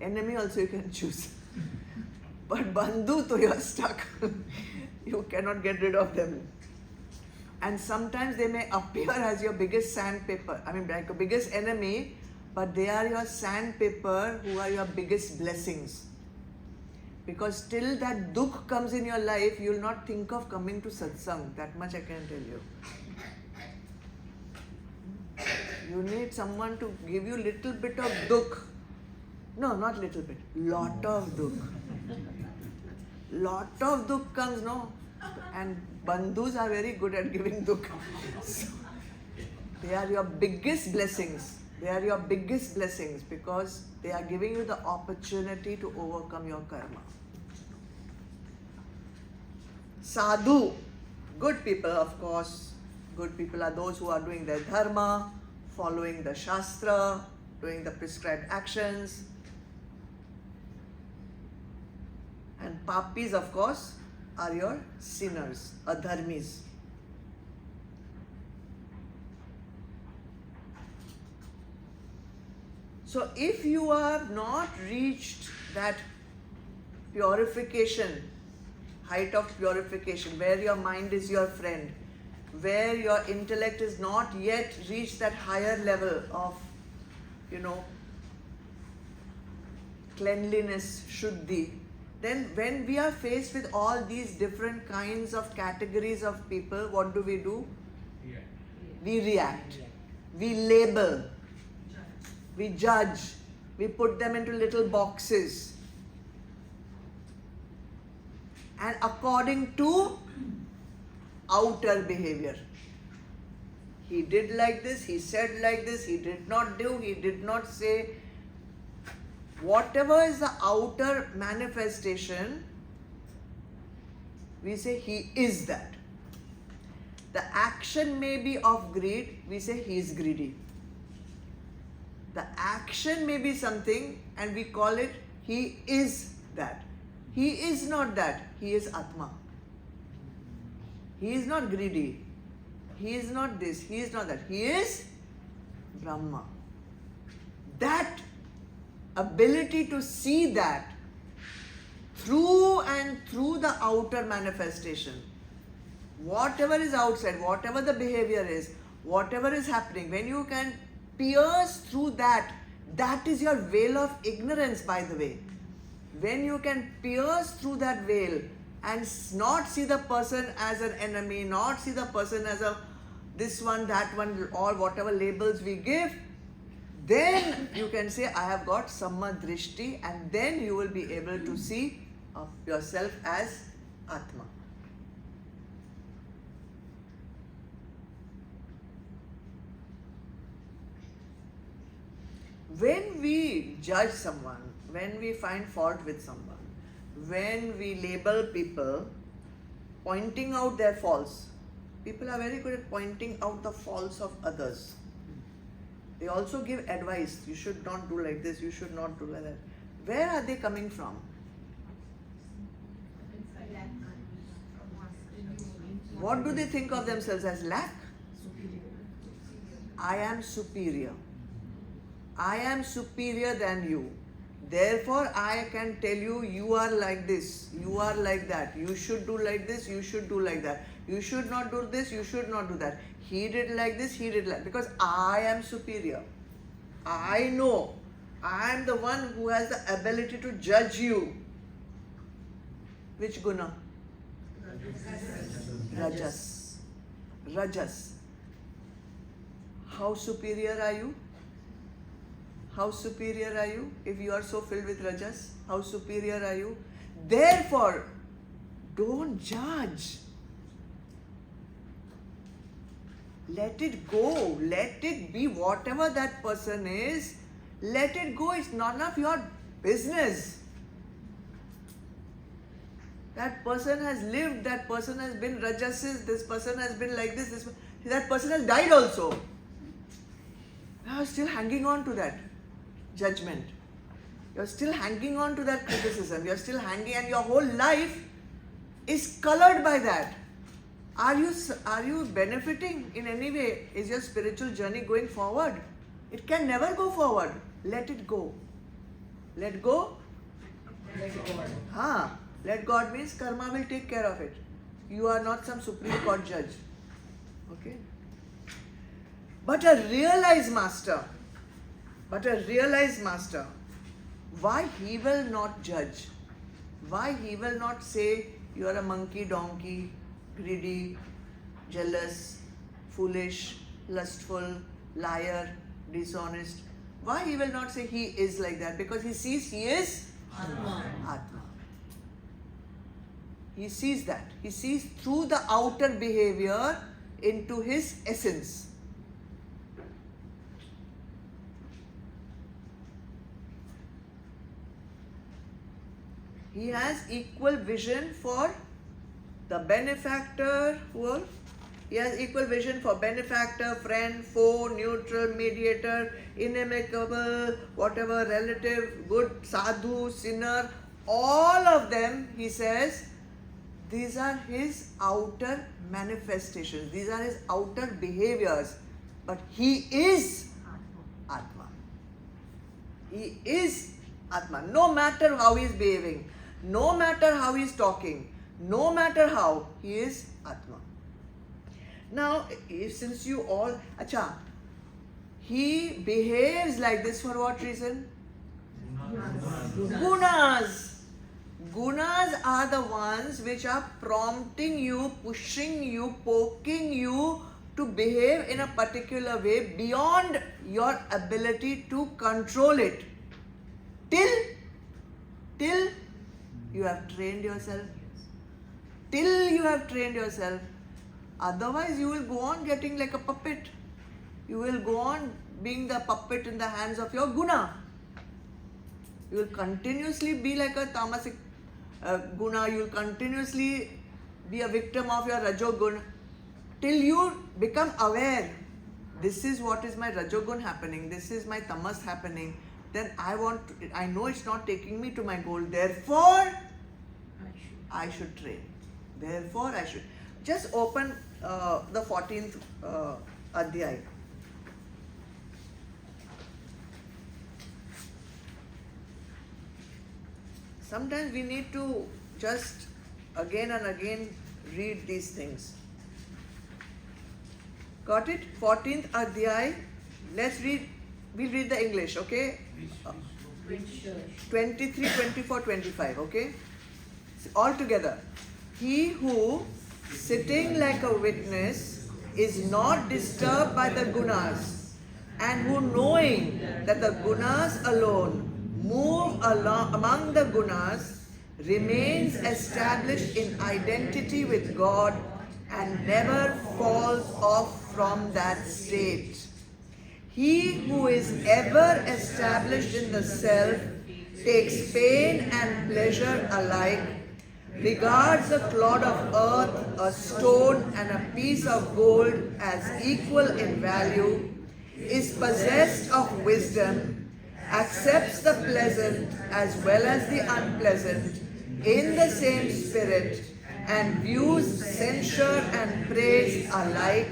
Enemy also you can choose. But bandhu, so you are stuck. You cannot get rid of them. And sometimes they may appear as your biggest sandpaper. I mean, like your biggest enemy, but they are your sandpaper who are your biggest blessings. Because till that dukh comes in your life, you will not think of coming to satsang. That much I can tell you. You need someone to give you little bit of dukh. No, not little bit. Lot of dukh. Lot of dukh comes, no? And bandhus are very good at giving dukh. So, they are your biggest blessings. They are your biggest blessings because they are giving you the opportunity to overcome your karma. Sadhu, good people of course. Good people are those who are doing their dharma, following the shastra, doing the prescribed actions. And papis of course are your sinners, adharmis. So if you have not reached that purification, height of purification, where your mind is your friend, where your intellect is not yet reached that higher level of, cleanliness, shuddhi, then when we are faced with all these different kinds of categories of people, what do? We react. We label. We judge. We put them into little boxes. And according to outer behavior. He did like this, he said like this, he did not do, he did not say. Whatever is the outer manifestation, we say he is that. The action may be of greed, we say he is greedy. The action may be something and we call it he is that. He is not that, he is Atma. He is not greedy. He is not this, he is not that. He is Brahma. That ability to see that through and through the outer manifestation, whatever is outside, whatever the behavior is, whatever is happening, when you can pierce through that, that is your veil of ignorance, by the way. When you can pierce through that veil and not see the person as an enemy, not see the person as a this one, that one, or whatever labels we give, then you can say, I have got Samma Drishti, and then you will be able to see yourself as Atma. When we judge someone, when we find fault with someone, when we label people, pointing out their faults, people are very good at pointing out the faults of others. They also give advice. You should not do like this, you should not do like that. Where are they coming from? What do they think of themselves as? Lack? I am superior. I am superior than you. Therefore, I can tell you, you are like this, you are like that. You should do like this, you should do like that. You should not do this, you should not do that. He did like this, he did like that. Because I am superior. I know. I am the one who has the ability to judge you. Which guna? Rajas. Rajas. How superior are you? How superior are you if you are so filled with rajas? How superior are you? Therefore, don't judge. Let it go. Let it be whatever that person is. Let it go. It's none of your business. That person has lived. That person has been rajasis. This person has been like this. That person has died also. You are still hanging on to that judgment. You're still hanging on to that criticism. You're still hanging, and your whole life is colored by that. Are you benefiting in any way? Is your spiritual journey going forward? It can never go forward. Let it go. Let go? Let God. Let God means karma will take care of it. You are not some Supreme Court judge. Okay? But a realized master, why he will not judge? Why he will not say you are a monkey, donkey, greedy, jealous, foolish, lustful, liar, dishonest? Why he will not say he is like that? Because he sees he is Atma. He sees that. He sees through the outer behavior into his essence. He has equal vision for the benefactor, he has equal vision for benefactor, friend, foe, neutral, mediator, inimical, whatever, relative, good, sadhu, sinner, all of them, he says, these are his outer manifestations, these are his outer behaviors, but he is Atma. He is Atma, no matter how he is behaving, no matter how he is talking, no matter how, he is Atma. Now, since you all, he behaves like this for what reason? Gunas. Gunas are the ones which are prompting you, pushing you, poking you to behave in a particular way beyond your ability to control it. Till you have trained yourself. Till you have trained yourself. Otherwise, you will go on getting like a puppet. You will go on being the puppet in the hands of your guna. You will continuously be like a tamasic guna. You will continuously be a victim of your rajogun. Till you become aware, this is what is my rajogun happening, this is my tamas happening, then I know it's not taking me to my goal. Therefore, I should train. Therefore, I should. Just open the 14th Adhyaay. Sometimes we need to just again and again read these things. Got it? 14th Adhyaay. Let's read. We'll read the English, okay? 23, 24, 25, okay? All together. He who, sitting like a witness, is not disturbed by the gunas, and who, knowing that the gunas alone move along among the gunas, remains established in identity with God and never falls off from that state. He who is ever established in the self takes pain and pleasure alike, regards a clod of earth, a stone, and a piece of gold as equal in value, is possessed of wisdom, accepts the pleasant as well as the unpleasant in the same spirit, and views censure and praise alike.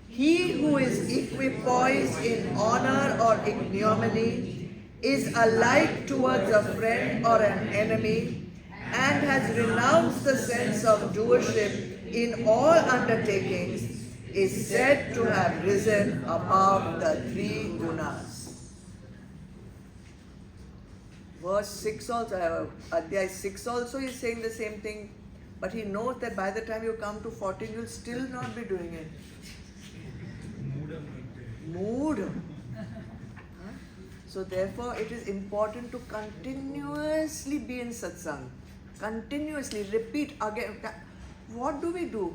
He who is equipoised in honor or ignominy is alike towards a friend or an enemy, and has renounced the sense of doership in all undertakings, is said to have risen above the three gunas. Verse 6 also, Adhyaay 6 also is saying the same thing, but he knows that by the time you come to 14, you'll still not be doing it. Mood. So therefore, it is important to continuously be in satsang. Continuously repeat again. What do we do?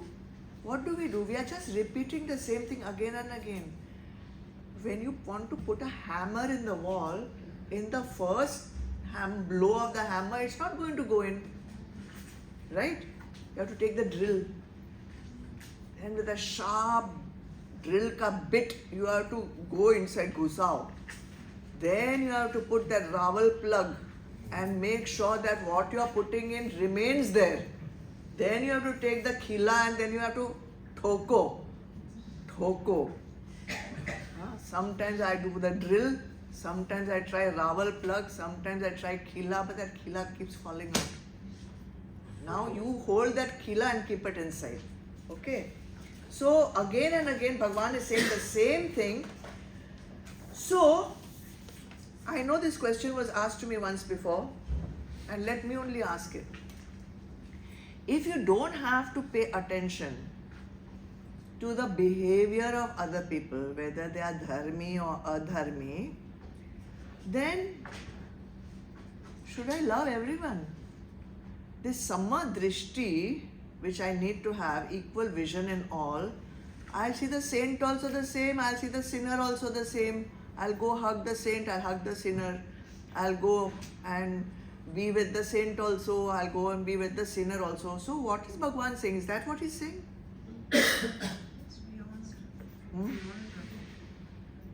What do we do? We are just repeating the same thing again and again. When you want to put a hammer in the wall, in the first blow of the hammer, it's not going to go in. Right? You have to take the drill. And with a sharp drill ka bit, you have to go inside, goose out. Then you have to put that rowel plug and make sure that what you are putting in remains there. Then you have to take the khila and then you have to thoko. Sometimes I do the drill, sometimes I try rowel plug, sometimes I try khila, but that khila keeps falling out. Now you hold that khila and keep it inside. Okay? So again and again Bhagavan is saying the same thing. So I know this question was asked to me once before, and let me only ask it. If you don't have to pay attention to the behavior of other people, whether they are dharmi or adharmi, then should I love everyone? This samma drishti, which I need to have, equal vision in all, I'll see the saint also the same, I'll see the sinner also the same, I'll go hug the saint, I'll hug the sinner, I'll go and be with the saint also, I'll go and be with the sinner also. So what is Bhagavan saying? Is that what he's saying?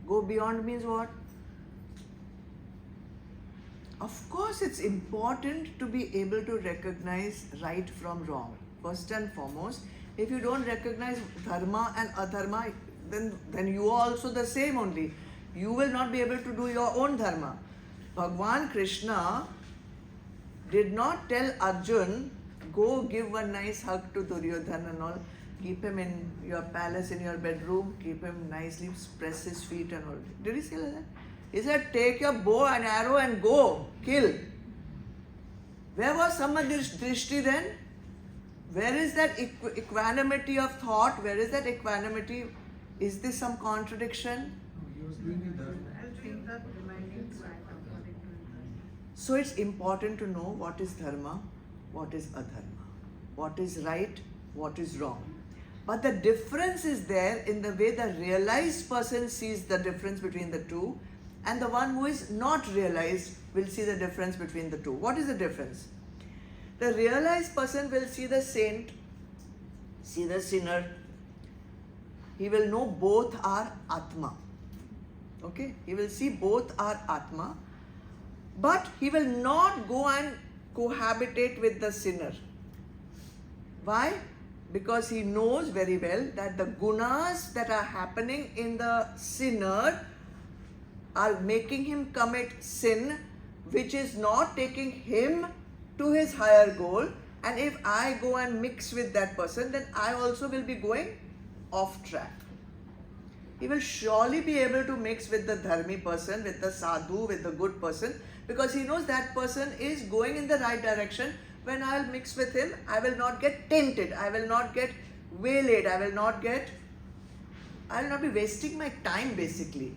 Go beyond means what? Of course, it's important to be able to recognize right from wrong. First and foremost, if you don't recognize dharma and adharma, then you are also the same only. You will not be able to do your own dharma. Bhagwan Krishna did not tell Arjun, go give one nice hug to Duryodhana and all. Keep him in your palace, in your bedroom, keep him nicely, press his feet and all. Did he say like that? He said, take your bow and arrow and go, kill. Where was Samma Drishti then? Where is that equanimity of thought? Where is that equanimity? Is this some contradiction? He was doing it that So it's important to know what is dharma, what is adharma, what is right, what is wrong. But the difference is there in the way the realized person sees the difference between the two, and the one who is not realized will see the difference between the two. What is the difference? The realized person will see the saint, see the sinner. He will know both are Atma. Okay? He will see both are Atma. But he will not go and cohabitate with the sinner. Why? Because he knows very well that the gunas that are happening in the sinner are making him commit sin, which is not taking him to his higher goal. And if I go and mix with that person, then I also will be going off track. He will surely be able to mix with the dharmi person, with the sadhu, with the good person, because he knows that person is going in the right direction, when I'll mix with him, I will not get tainted, I will not get waylaid, I will not be wasting my time basically.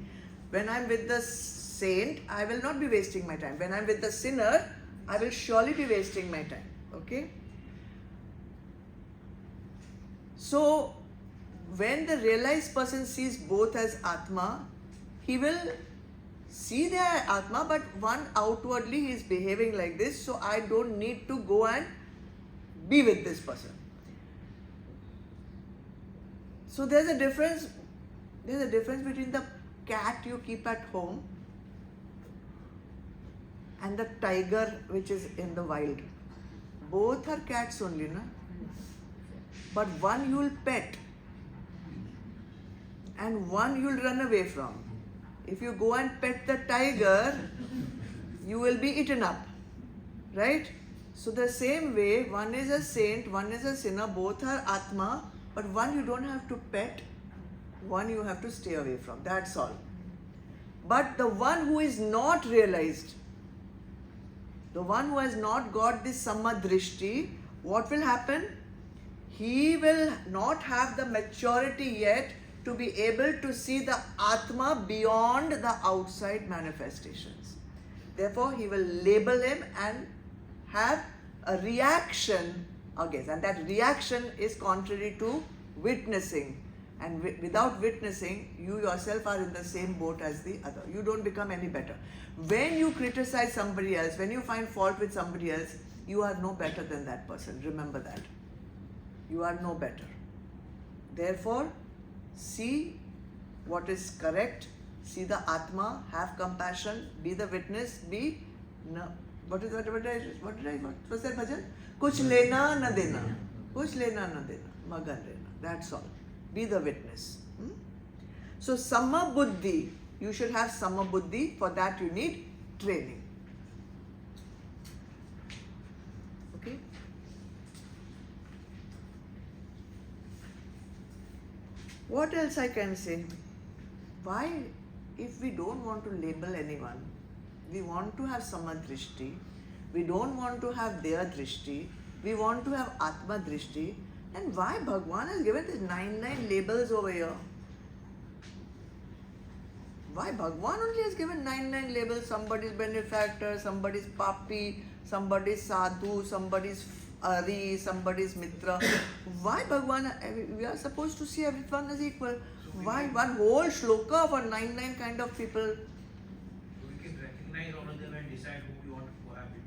When I'm with the saint, I will not be wasting my time. When I'm with the sinner, I will surely be wasting my time. Okay? So, when the realized person sees both as Atma, he will see their Atma, but one outwardly he is behaving like this, so I don't need to go and be with this person. So there's a difference between the cat you keep at home and the tiger which is in the wild. Both are cats only, na? But one you will pet and one you will run away from. If you go and pet the tiger, you will be eaten up, right? So the same way, one is a saint, one is a sinner, both are Atma, but one you don't have to pet, one you have to stay away from, that's all. But the one who is not realized, the one who has not got this Samadrishti, what will happen? He will not have the maturity yet to be able to see the Atma beyond the outside manifestations. Therefore, he will label him and have a reaction against. And that reaction is contrary to witnessing. And without witnessing, you yourself are in the same boat as the other. You don't become any better. When you criticize somebody else, when you find fault with somebody else, you are no better than that person. Remember that. You are no better. Therefore, see what is correct, see the Atma, have compassion, be the witness, be no. What did I what's that bhajan? Kuch lena na dena. Kuch lena na dena. Magan rena. That's all. Be the witness. So Sama Buddhi, you should have Sama Buddhi. For that you need training. Okay? What else I can say? Why, if we don't want to label anyone, we want to have Samadrishti, we don't want to have their Drishti, we want to have Atma Drishti, then why Bhagwan has given these 99 labels over here? Why Bhagwan only has given 99 labels? Somebody's benefactor, somebody's papi, somebody's sadhu, somebody's Ari, somebody's Mitra. Why Bhagwan? We are supposed to see everyone as equal. Why one whole shloka for 99 kind of people? So we can recognize all of them and decide who we want to cohabit.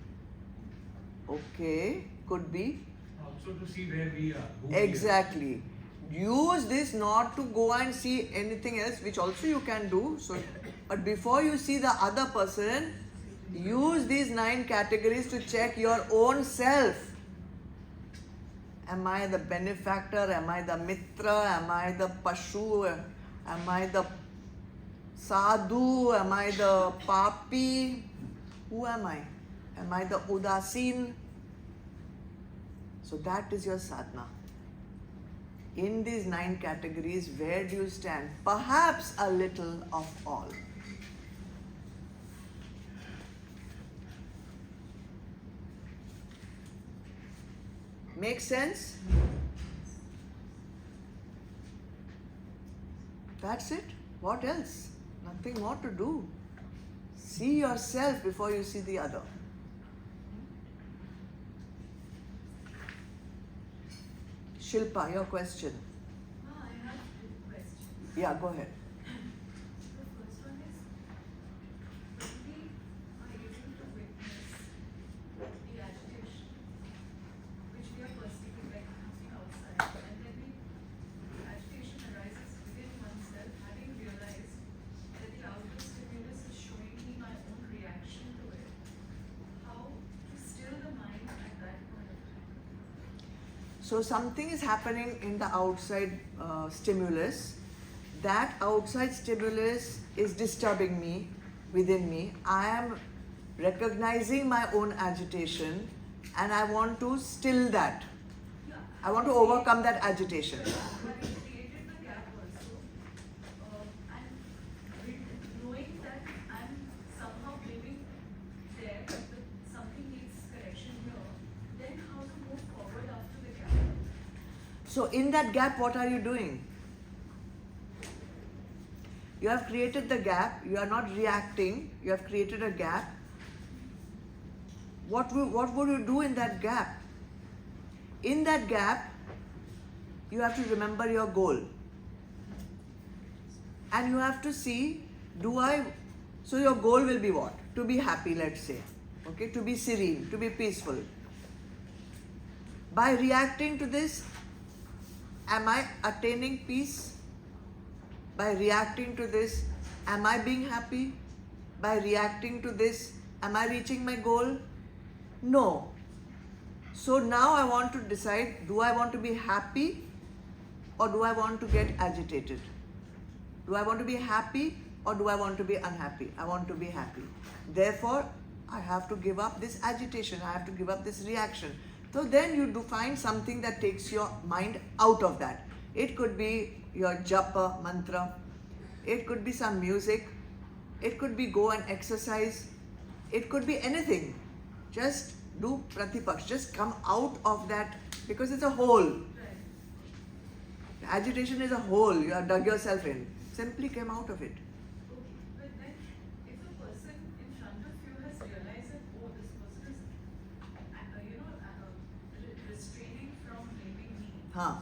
Okay, could be. Also to see where we are. Exactly. Use this not to go and see anything else, which also you can do. So, but before you see the other person, use these 9 categories to check your own self. Am I the benefactor? Am I the mitra? Am I the pashu? Am I the sadhu? Am I the papi? Who am I? Am I the udasin? So that is your sadhana. In these 9 categories, where do you stand? Perhaps a little of all. Make sense? That's it. What else? Nothing more to do. See yourself before you see the other. Shilpa, your question. I have 2 questions. Yeah, go ahead. The first one is, we are able to witness the agitation which we are perceiving like happening outside, and then the agitation arises within oneself, having realized that the outer stimulus is showing me my own reaction to it. How to still the mind at that point of time? So something is happening in the outside stimulus. That outside stimulus is disturbing me, within me. I am recognizing my own agitation and I want to still that. Yeah. I want to overcome that agitation. But it created the gap also, and knowing that I'm somehow living there, but something needs correction here, then So in that gap, what are you doing? You have created the gap, you are not reacting, you have created a gap. What would you do in that gap? In that gap, you have to remember your goal. And you have to see, so your goal will be what? To be happy, let's say. Okay, to be serene, to be peaceful. By reacting to this, am I attaining peace? By reacting to this, am I being happy? By reacting to this, am I reaching my goal? No. So now I want to decide, do I want to be happy or do I want to get agitated? Do I want to be happy or do I want to be unhappy? I want to be happy. Therefore, I have to give up this agitation. I have to give up this reaction. So then you do find something that takes your mind out of that. It could be your japa, mantra. It could be some music. It could be go and exercise. It could be anything. Just do pratipaksh. Just come out of that because it's a hole. Agitation is a hole. You have dug yourself in. Simply come out of it. Okay, but then if the person in front of you has realized that, oh, this person is, restraining from blaming me. Huh.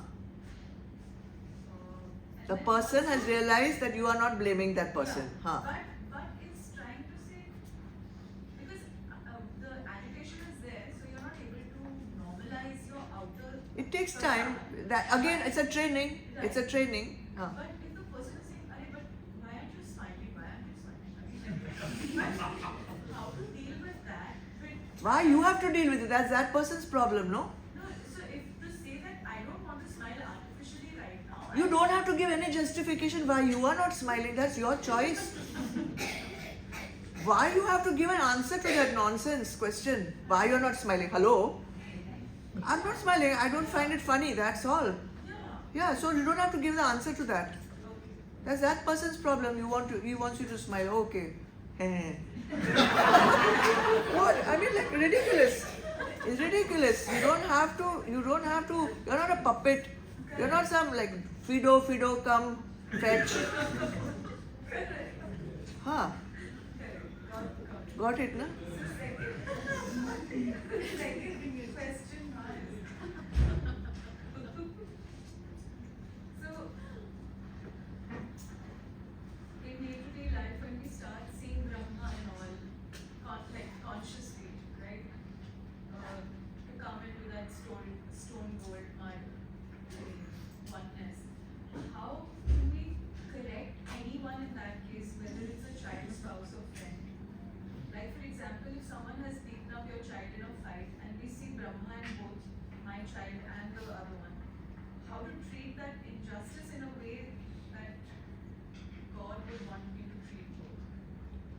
And The then person has also- realized that you are not blaming that person. Yeah, Huh. but it's trying to say, because the agitation is there, so you're not able to normalize your outer. It takes persona. time. That again, it's a training. It's a training. Huh. But if the person is saying, "Arey, but why aren't you smiling? Why aren't you smiling?" But how to deal with that? Why you have to deal with it? That's that person's problem, no? No, so if to say that I don't want to smile artificially right now. You don't have to give any justification why you are not smiling. That's your choice. Why you have to give an answer to that nonsense question? Why you're not smiling? Hello? I'm not smiling. I don't find it funny. That's all. Yeah. Yeah, so you don't have to give the answer to that. That's that person's problem. He wants you to smile. Okay. What? I mean, like ridiculous. It's ridiculous. You don't have to. You're not a puppet. You're not some like Fido, come fetch. Huh? Got it, na? Second question was, so in day-to-day life when we start seeing Brahma and all, like consciously, right? To come into that stone cold mud oneness. How do we correct anyone in that case, whether it's a child, spouse, or friend? Like for example, if someone has beaten up your child in a fight and we see Brahma in both my child and the other one, how to treat that injustice in a way that God would want me to treat both?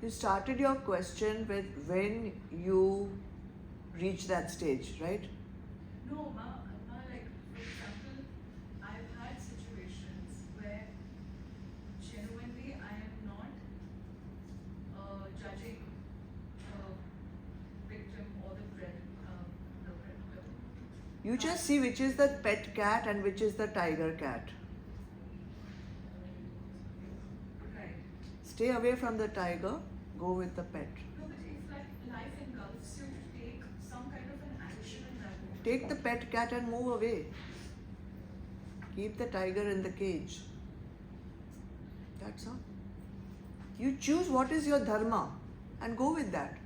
You started your question with when you reach that stage, right? No, like for example, I've had situations where genuinely I am not judging the victim or the predator. You just see which is the pet cat and which is the tiger cat. Right. Stay away from the tiger, go with the pet. No, but if like life engulfs you to take some kind of an action in that way. Take the pet cat and move away. Keep the tiger in the cage. That's all. You choose what is your dharma and go with that.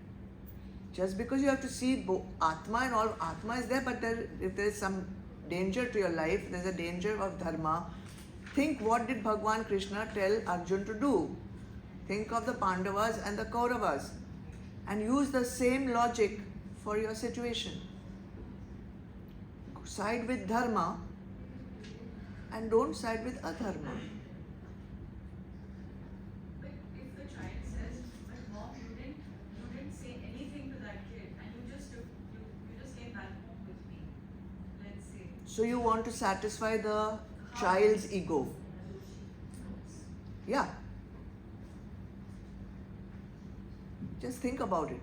Just because you have to see Atma and all, Atma is there, but if there is some danger to your life, there is a danger of dharma. Think what did Bhagwan Krishna tell Arjun to do? Think of the Pandavas and the Kauravas and use the same logic for your situation. Side with dharma and don't side with adharma. But if the child says, "But mom, you didn't say anything to that kid, and you just came back home with me," let's say. So you want to satisfy the child's ego. Yeah. Just think about it.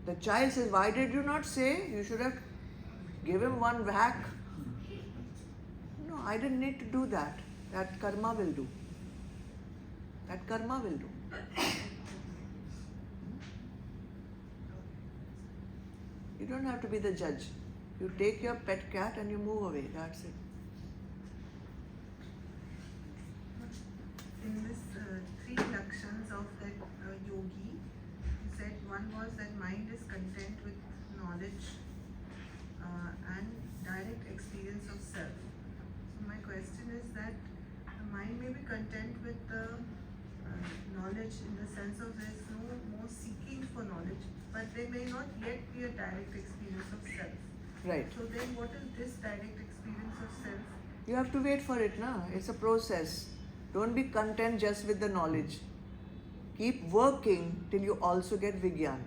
The child says, why did you not say? You should have give him one whack. No, I didn't need to do that. That karma will do. That karma will do. You don't have to be the judge. You take your pet cat and you move away. That's it. In this three lakshans of that yogi, you said one was that mind is content with knowledge and direct experience of self. So my question is that the mind may be content with the knowledge in the sense of there is no more seeking for knowledge, but there may not yet be a direct experience of self. Right. So then what is this direct experience of self? You have to wait for it, na? It's a process. Don't be content just with the knowledge. Keep working till you also get Vigyan.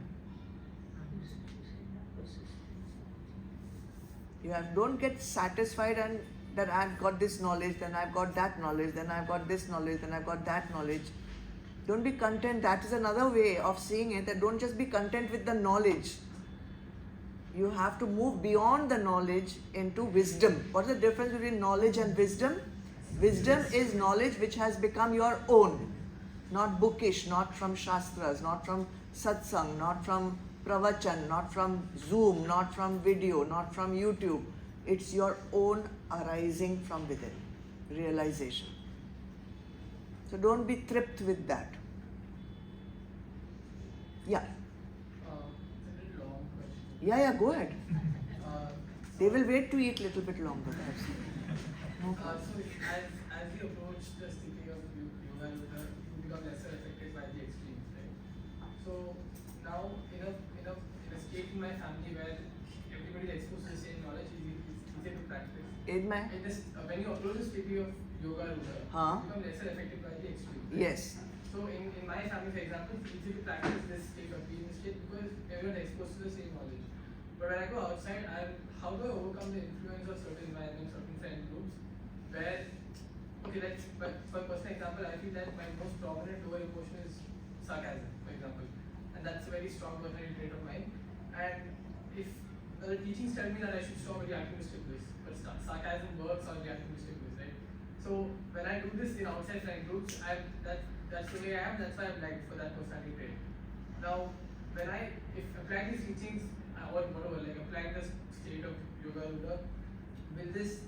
Don't get satisfied and that I've got this knowledge, then I've got that knowledge, then I've got this knowledge, then I've got that knowledge. Don't be content. That is another way of seeing it, that don't just be content with the knowledge. You have to move beyond the knowledge into wisdom. What is the difference between knowledge and wisdom? Wisdom is knowledge which has become your own, not bookish, not from shastras, not from satsang, not from pravachan, not from Zoom, not from video, not from YouTube. It's your own arising from within, realization. So don't be tripped with that. Yeah. It's a bit long question. Yeah, go ahead. They will So wait to eat little bit longer. That's it. No problem. as you approach the state of Yogarudha, you become lesser affected by the extremes, right? So now in a state in my family where everybody is exposed to the same knowledge, it's easier to practice. Amen. When you approach the state of Yogarudha, Huh? you become lesser affected by the extremes. Right? Yes. So in my family, for example, it's easy to practice this state of being state because everyone is exposed to the same knowledge. But when I go outside, how do I overcome the influence of certain environments, certain friend groups, where, okay, but for personal example, I feel that my most prominent lower emotion is sarcasm, for example. And that's a very strong personality trait of mine. And if the teachings tell me that I should stop reacting to stimulus, but sarcasm works on reacting to stimulus, right? So when I do this in outside friend groups, that's the way I am, that's why I'm liked for that personality trait. Now, if applying these teachings, or whatever, like applying this state of Yogarudha, will this,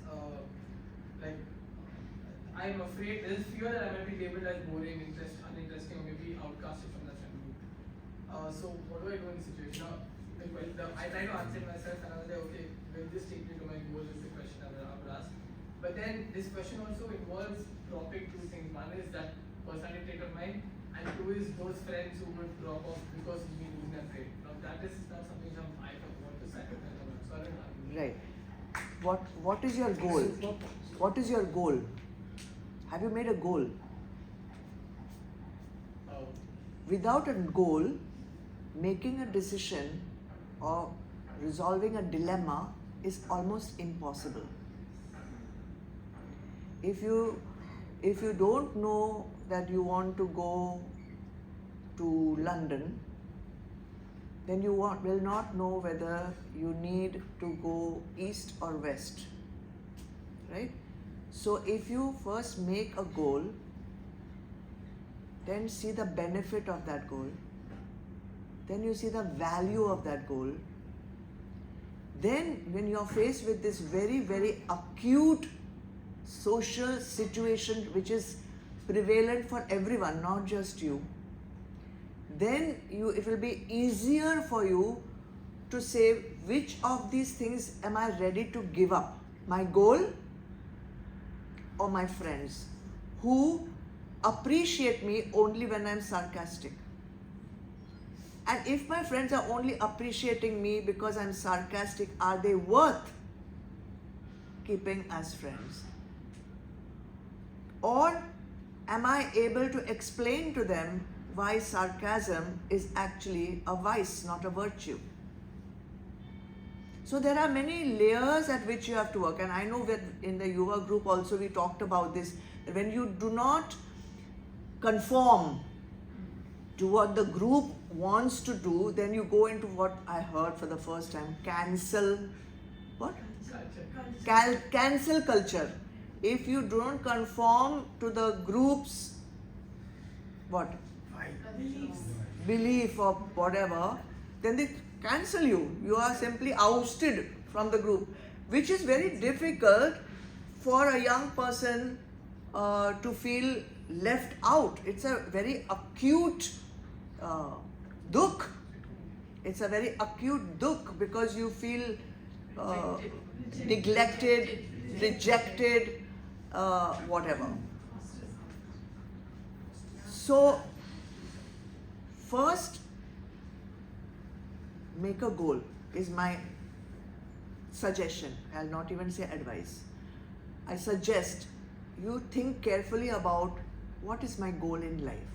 I'm afraid, there's fear that I might be labeled as boring, uninteresting, or maybe outcasted from that friend group. So what do I do in this situation? Now, I try to answer it myself and I was like, okay, will this take me to my goal is the question I would ask. But then this question also involves dropping two things. One is that personality trait of mine, and two is those friends who would drop off because of me losing that trait. Now that is not something I want to sacrifice on. So I don't know. Right. What is your goal? What is your goal? Have you made a goal? Without a goal, making a decision or resolving a dilemma is almost impossible. If you don't know that you want to go to London, then you will not know whether you need to go east or west, right? So if you first make a goal, then see the benefit of that goal, then you see the value of that goal. Then when you're faced with this very, very acute social situation which is prevalent for everyone, not just you, then it will be easier for you to say which of these things am I ready to give up, my goal or my friends who appreciate me only when I'm sarcastic. And if my friends are only appreciating me because I'm sarcastic, are they worth keeping as friends? Or am I able to explain to them why sarcasm is actually a vice, not a virtue? So there are many layers at which you have to work. And I know that in the Yuva group also we talked about this, that when you do not conform to what the group wants to do, then you go into what I heard for the first time, cancel what? Culture. Cancel culture. If you don't conform to the group's what? Belief or whatever, then they cancel you. You are simply ousted from the group, which is very difficult for a young person to feel left out. It's a very acute dukh. It's a very acute dukh because you feel neglected, rejected, whatever. So, first, make a goal is my suggestion. I'll not even say advice. I suggest you think carefully about what is my goal in life.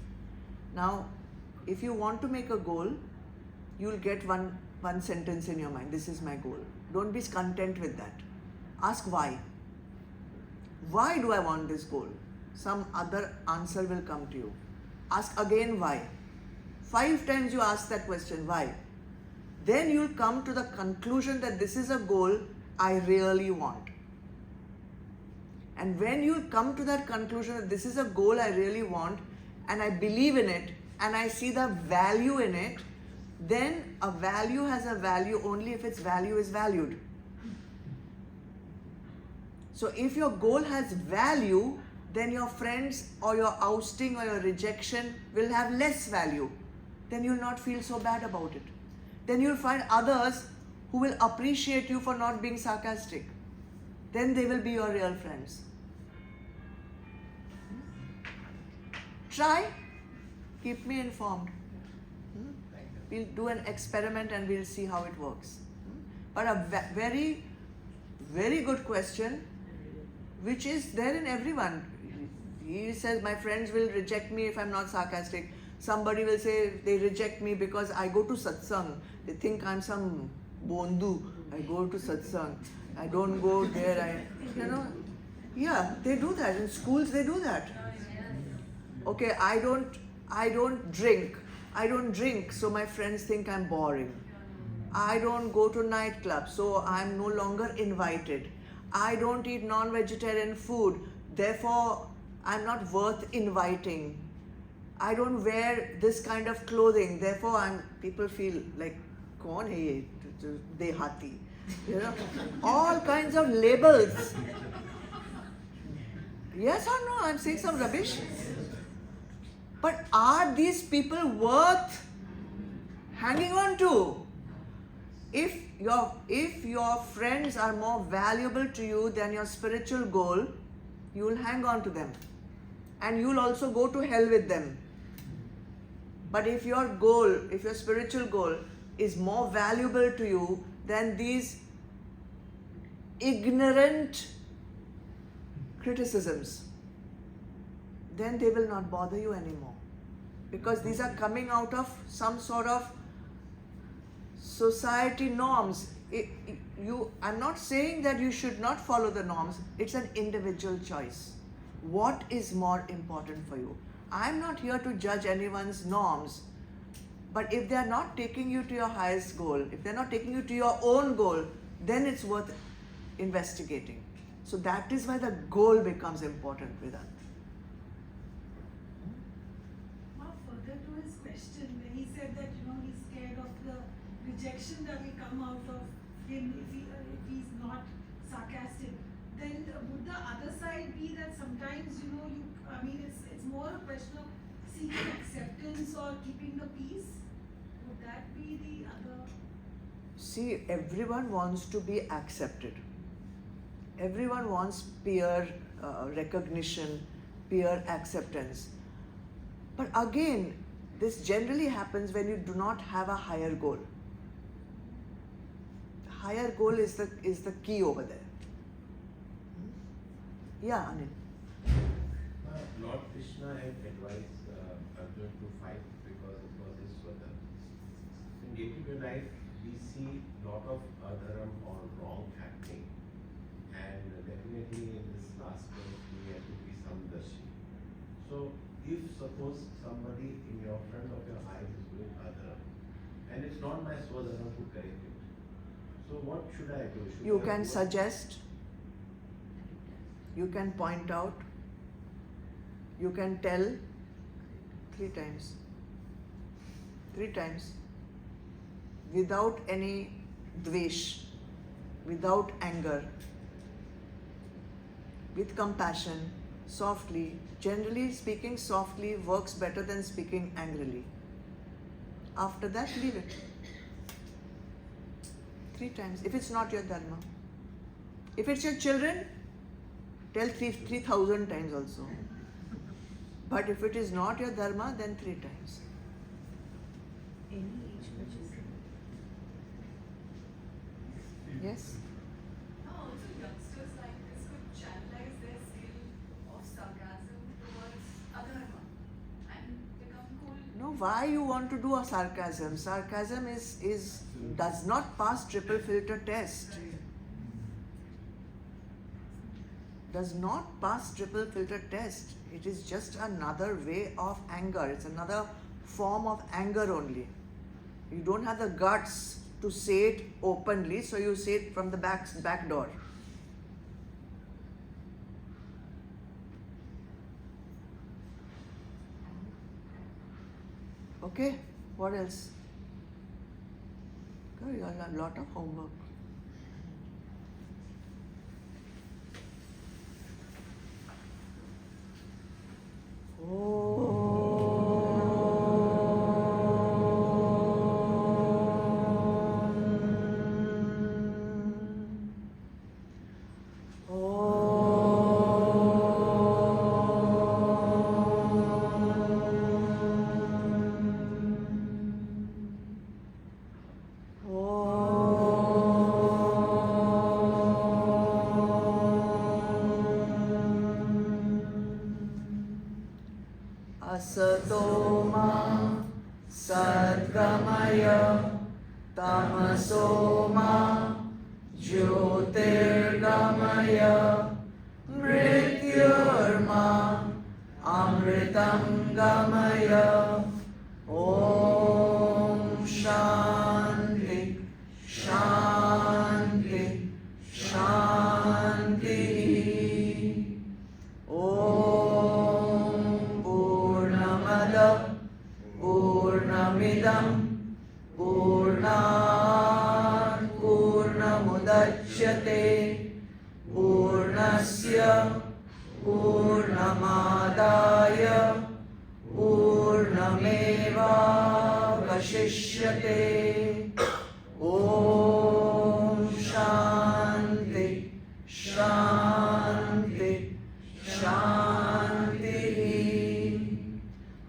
Now, if you want to make a goal, you'll get one sentence in your mind. This is my goal. Don't be content with that. Ask why. Why do I want this goal? Some other answer will come to you. Ask again why. 5 times you ask that question, why? Then you'll come to the conclusion that this is a goal I really want. And when you come to that conclusion that this is a goal I really want and I believe in it and I see the value in it, then a value has a value only if its value is valued. So if your goal has value, then your friends or your ousting or your rejection will have less value. Then you'll not feel so bad about it. Then you'll find others who will appreciate you for not being sarcastic. Then they will be your real friends. Try, keep me informed. We'll do an experiment and we'll see how it works. But a very, very good question, which is there in everyone. He says, my friends will reject me if I'm not sarcastic. Somebody will say they reject me because I go to satsang. They think I'm some bondu. I go to satsang. I don't go there. Yeah, they do that. In schools, they do that. Okay, I don't drink. I don't drink, so my friends think I'm boring. I don't go to nightclubs, so I'm no longer invited. I don't eat non-vegetarian food, therefore I'm not worth inviting. I don't wear this kind of clothing, therefore people feel like, kaun hai ye? Dehati. All kinds of labels. Yes or no? I'm saying some rubbish. But are these people worth hanging on to? If your friends are more valuable to you than your spiritual goal, you will hang on to them. And you will also go to hell with them. But if your spiritual goal is more valuable to you than these ignorant criticisms, then they will not bother you anymore. Because these are coming out of some sort of society norms. I'm not saying that you should not follow the norms. It's an individual choice. What is more important for you? I'm not here to judge anyone's norms. But if they're not taking you to your highest goal, if they're not taking you to your own goal, then it's worth investigating. So that is why the goal becomes important, Vedant. Further to his question, when he said that he's scared of the rejection that will come out of him if he's not sarcastic, then would the other side be that sometimes it's more a question of seeking acceptance or keeping the peace? Would that be the other? See, everyone wants to be accepted. Everyone wants peer recognition, peer acceptance. But again, this generally happens when you do not have a higher goal. Higher goal is the key over there. Yeah, Anil. Lord Krishna had advised Arjuna to fight because it was his swata. In day-to-day life, we see lot of adharam or wrong happening, and definitely in this last verse we have to be samdarshi. So, if suppose somebody in your front of your eyes is doing adharam, and it's not my swadharma to correct it. So what should I do? You can suggest, you can point out, you can tell 3 times. 3 times. Without any dvesh, without anger, with compassion, softly. Generally speaking, softly works better than speaking angrily. After that, leave it. 3 times, if it's not your dharma. If it's your children, tell 3,000 times also. But if it is not your dharma, then 3 times. Any age for children. Yes? Now also youngsters like this could channelize their skill of sarcasm towards adharma and become cool. No, why you want to do a sarcasm? Sarcasm does not pass triple filter test. Does not pass triple filter test. It is just another way of anger. It's another form of anger only. You don't have the guts to say it openly, so you say it from the back door. Okay, what else? Girl, you have a lot of homework. Asato ma sadgamaya tamaso ma jyotirgamaya mrityurma amritam gamaya. Om Shanti Shanti Shanti. Om Purnamada Purnamidam Purnat Purnamudachyate Purnasya Purnamadaya Purnameva Vashishyate. Om Shanti Shanti Shanti.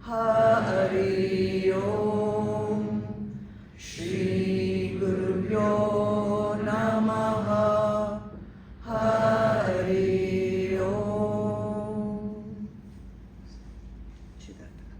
Hari Om Shri Gurubhyo Namaha. Hari Om. Siddhartha.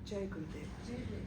Jai Gurudev. Children.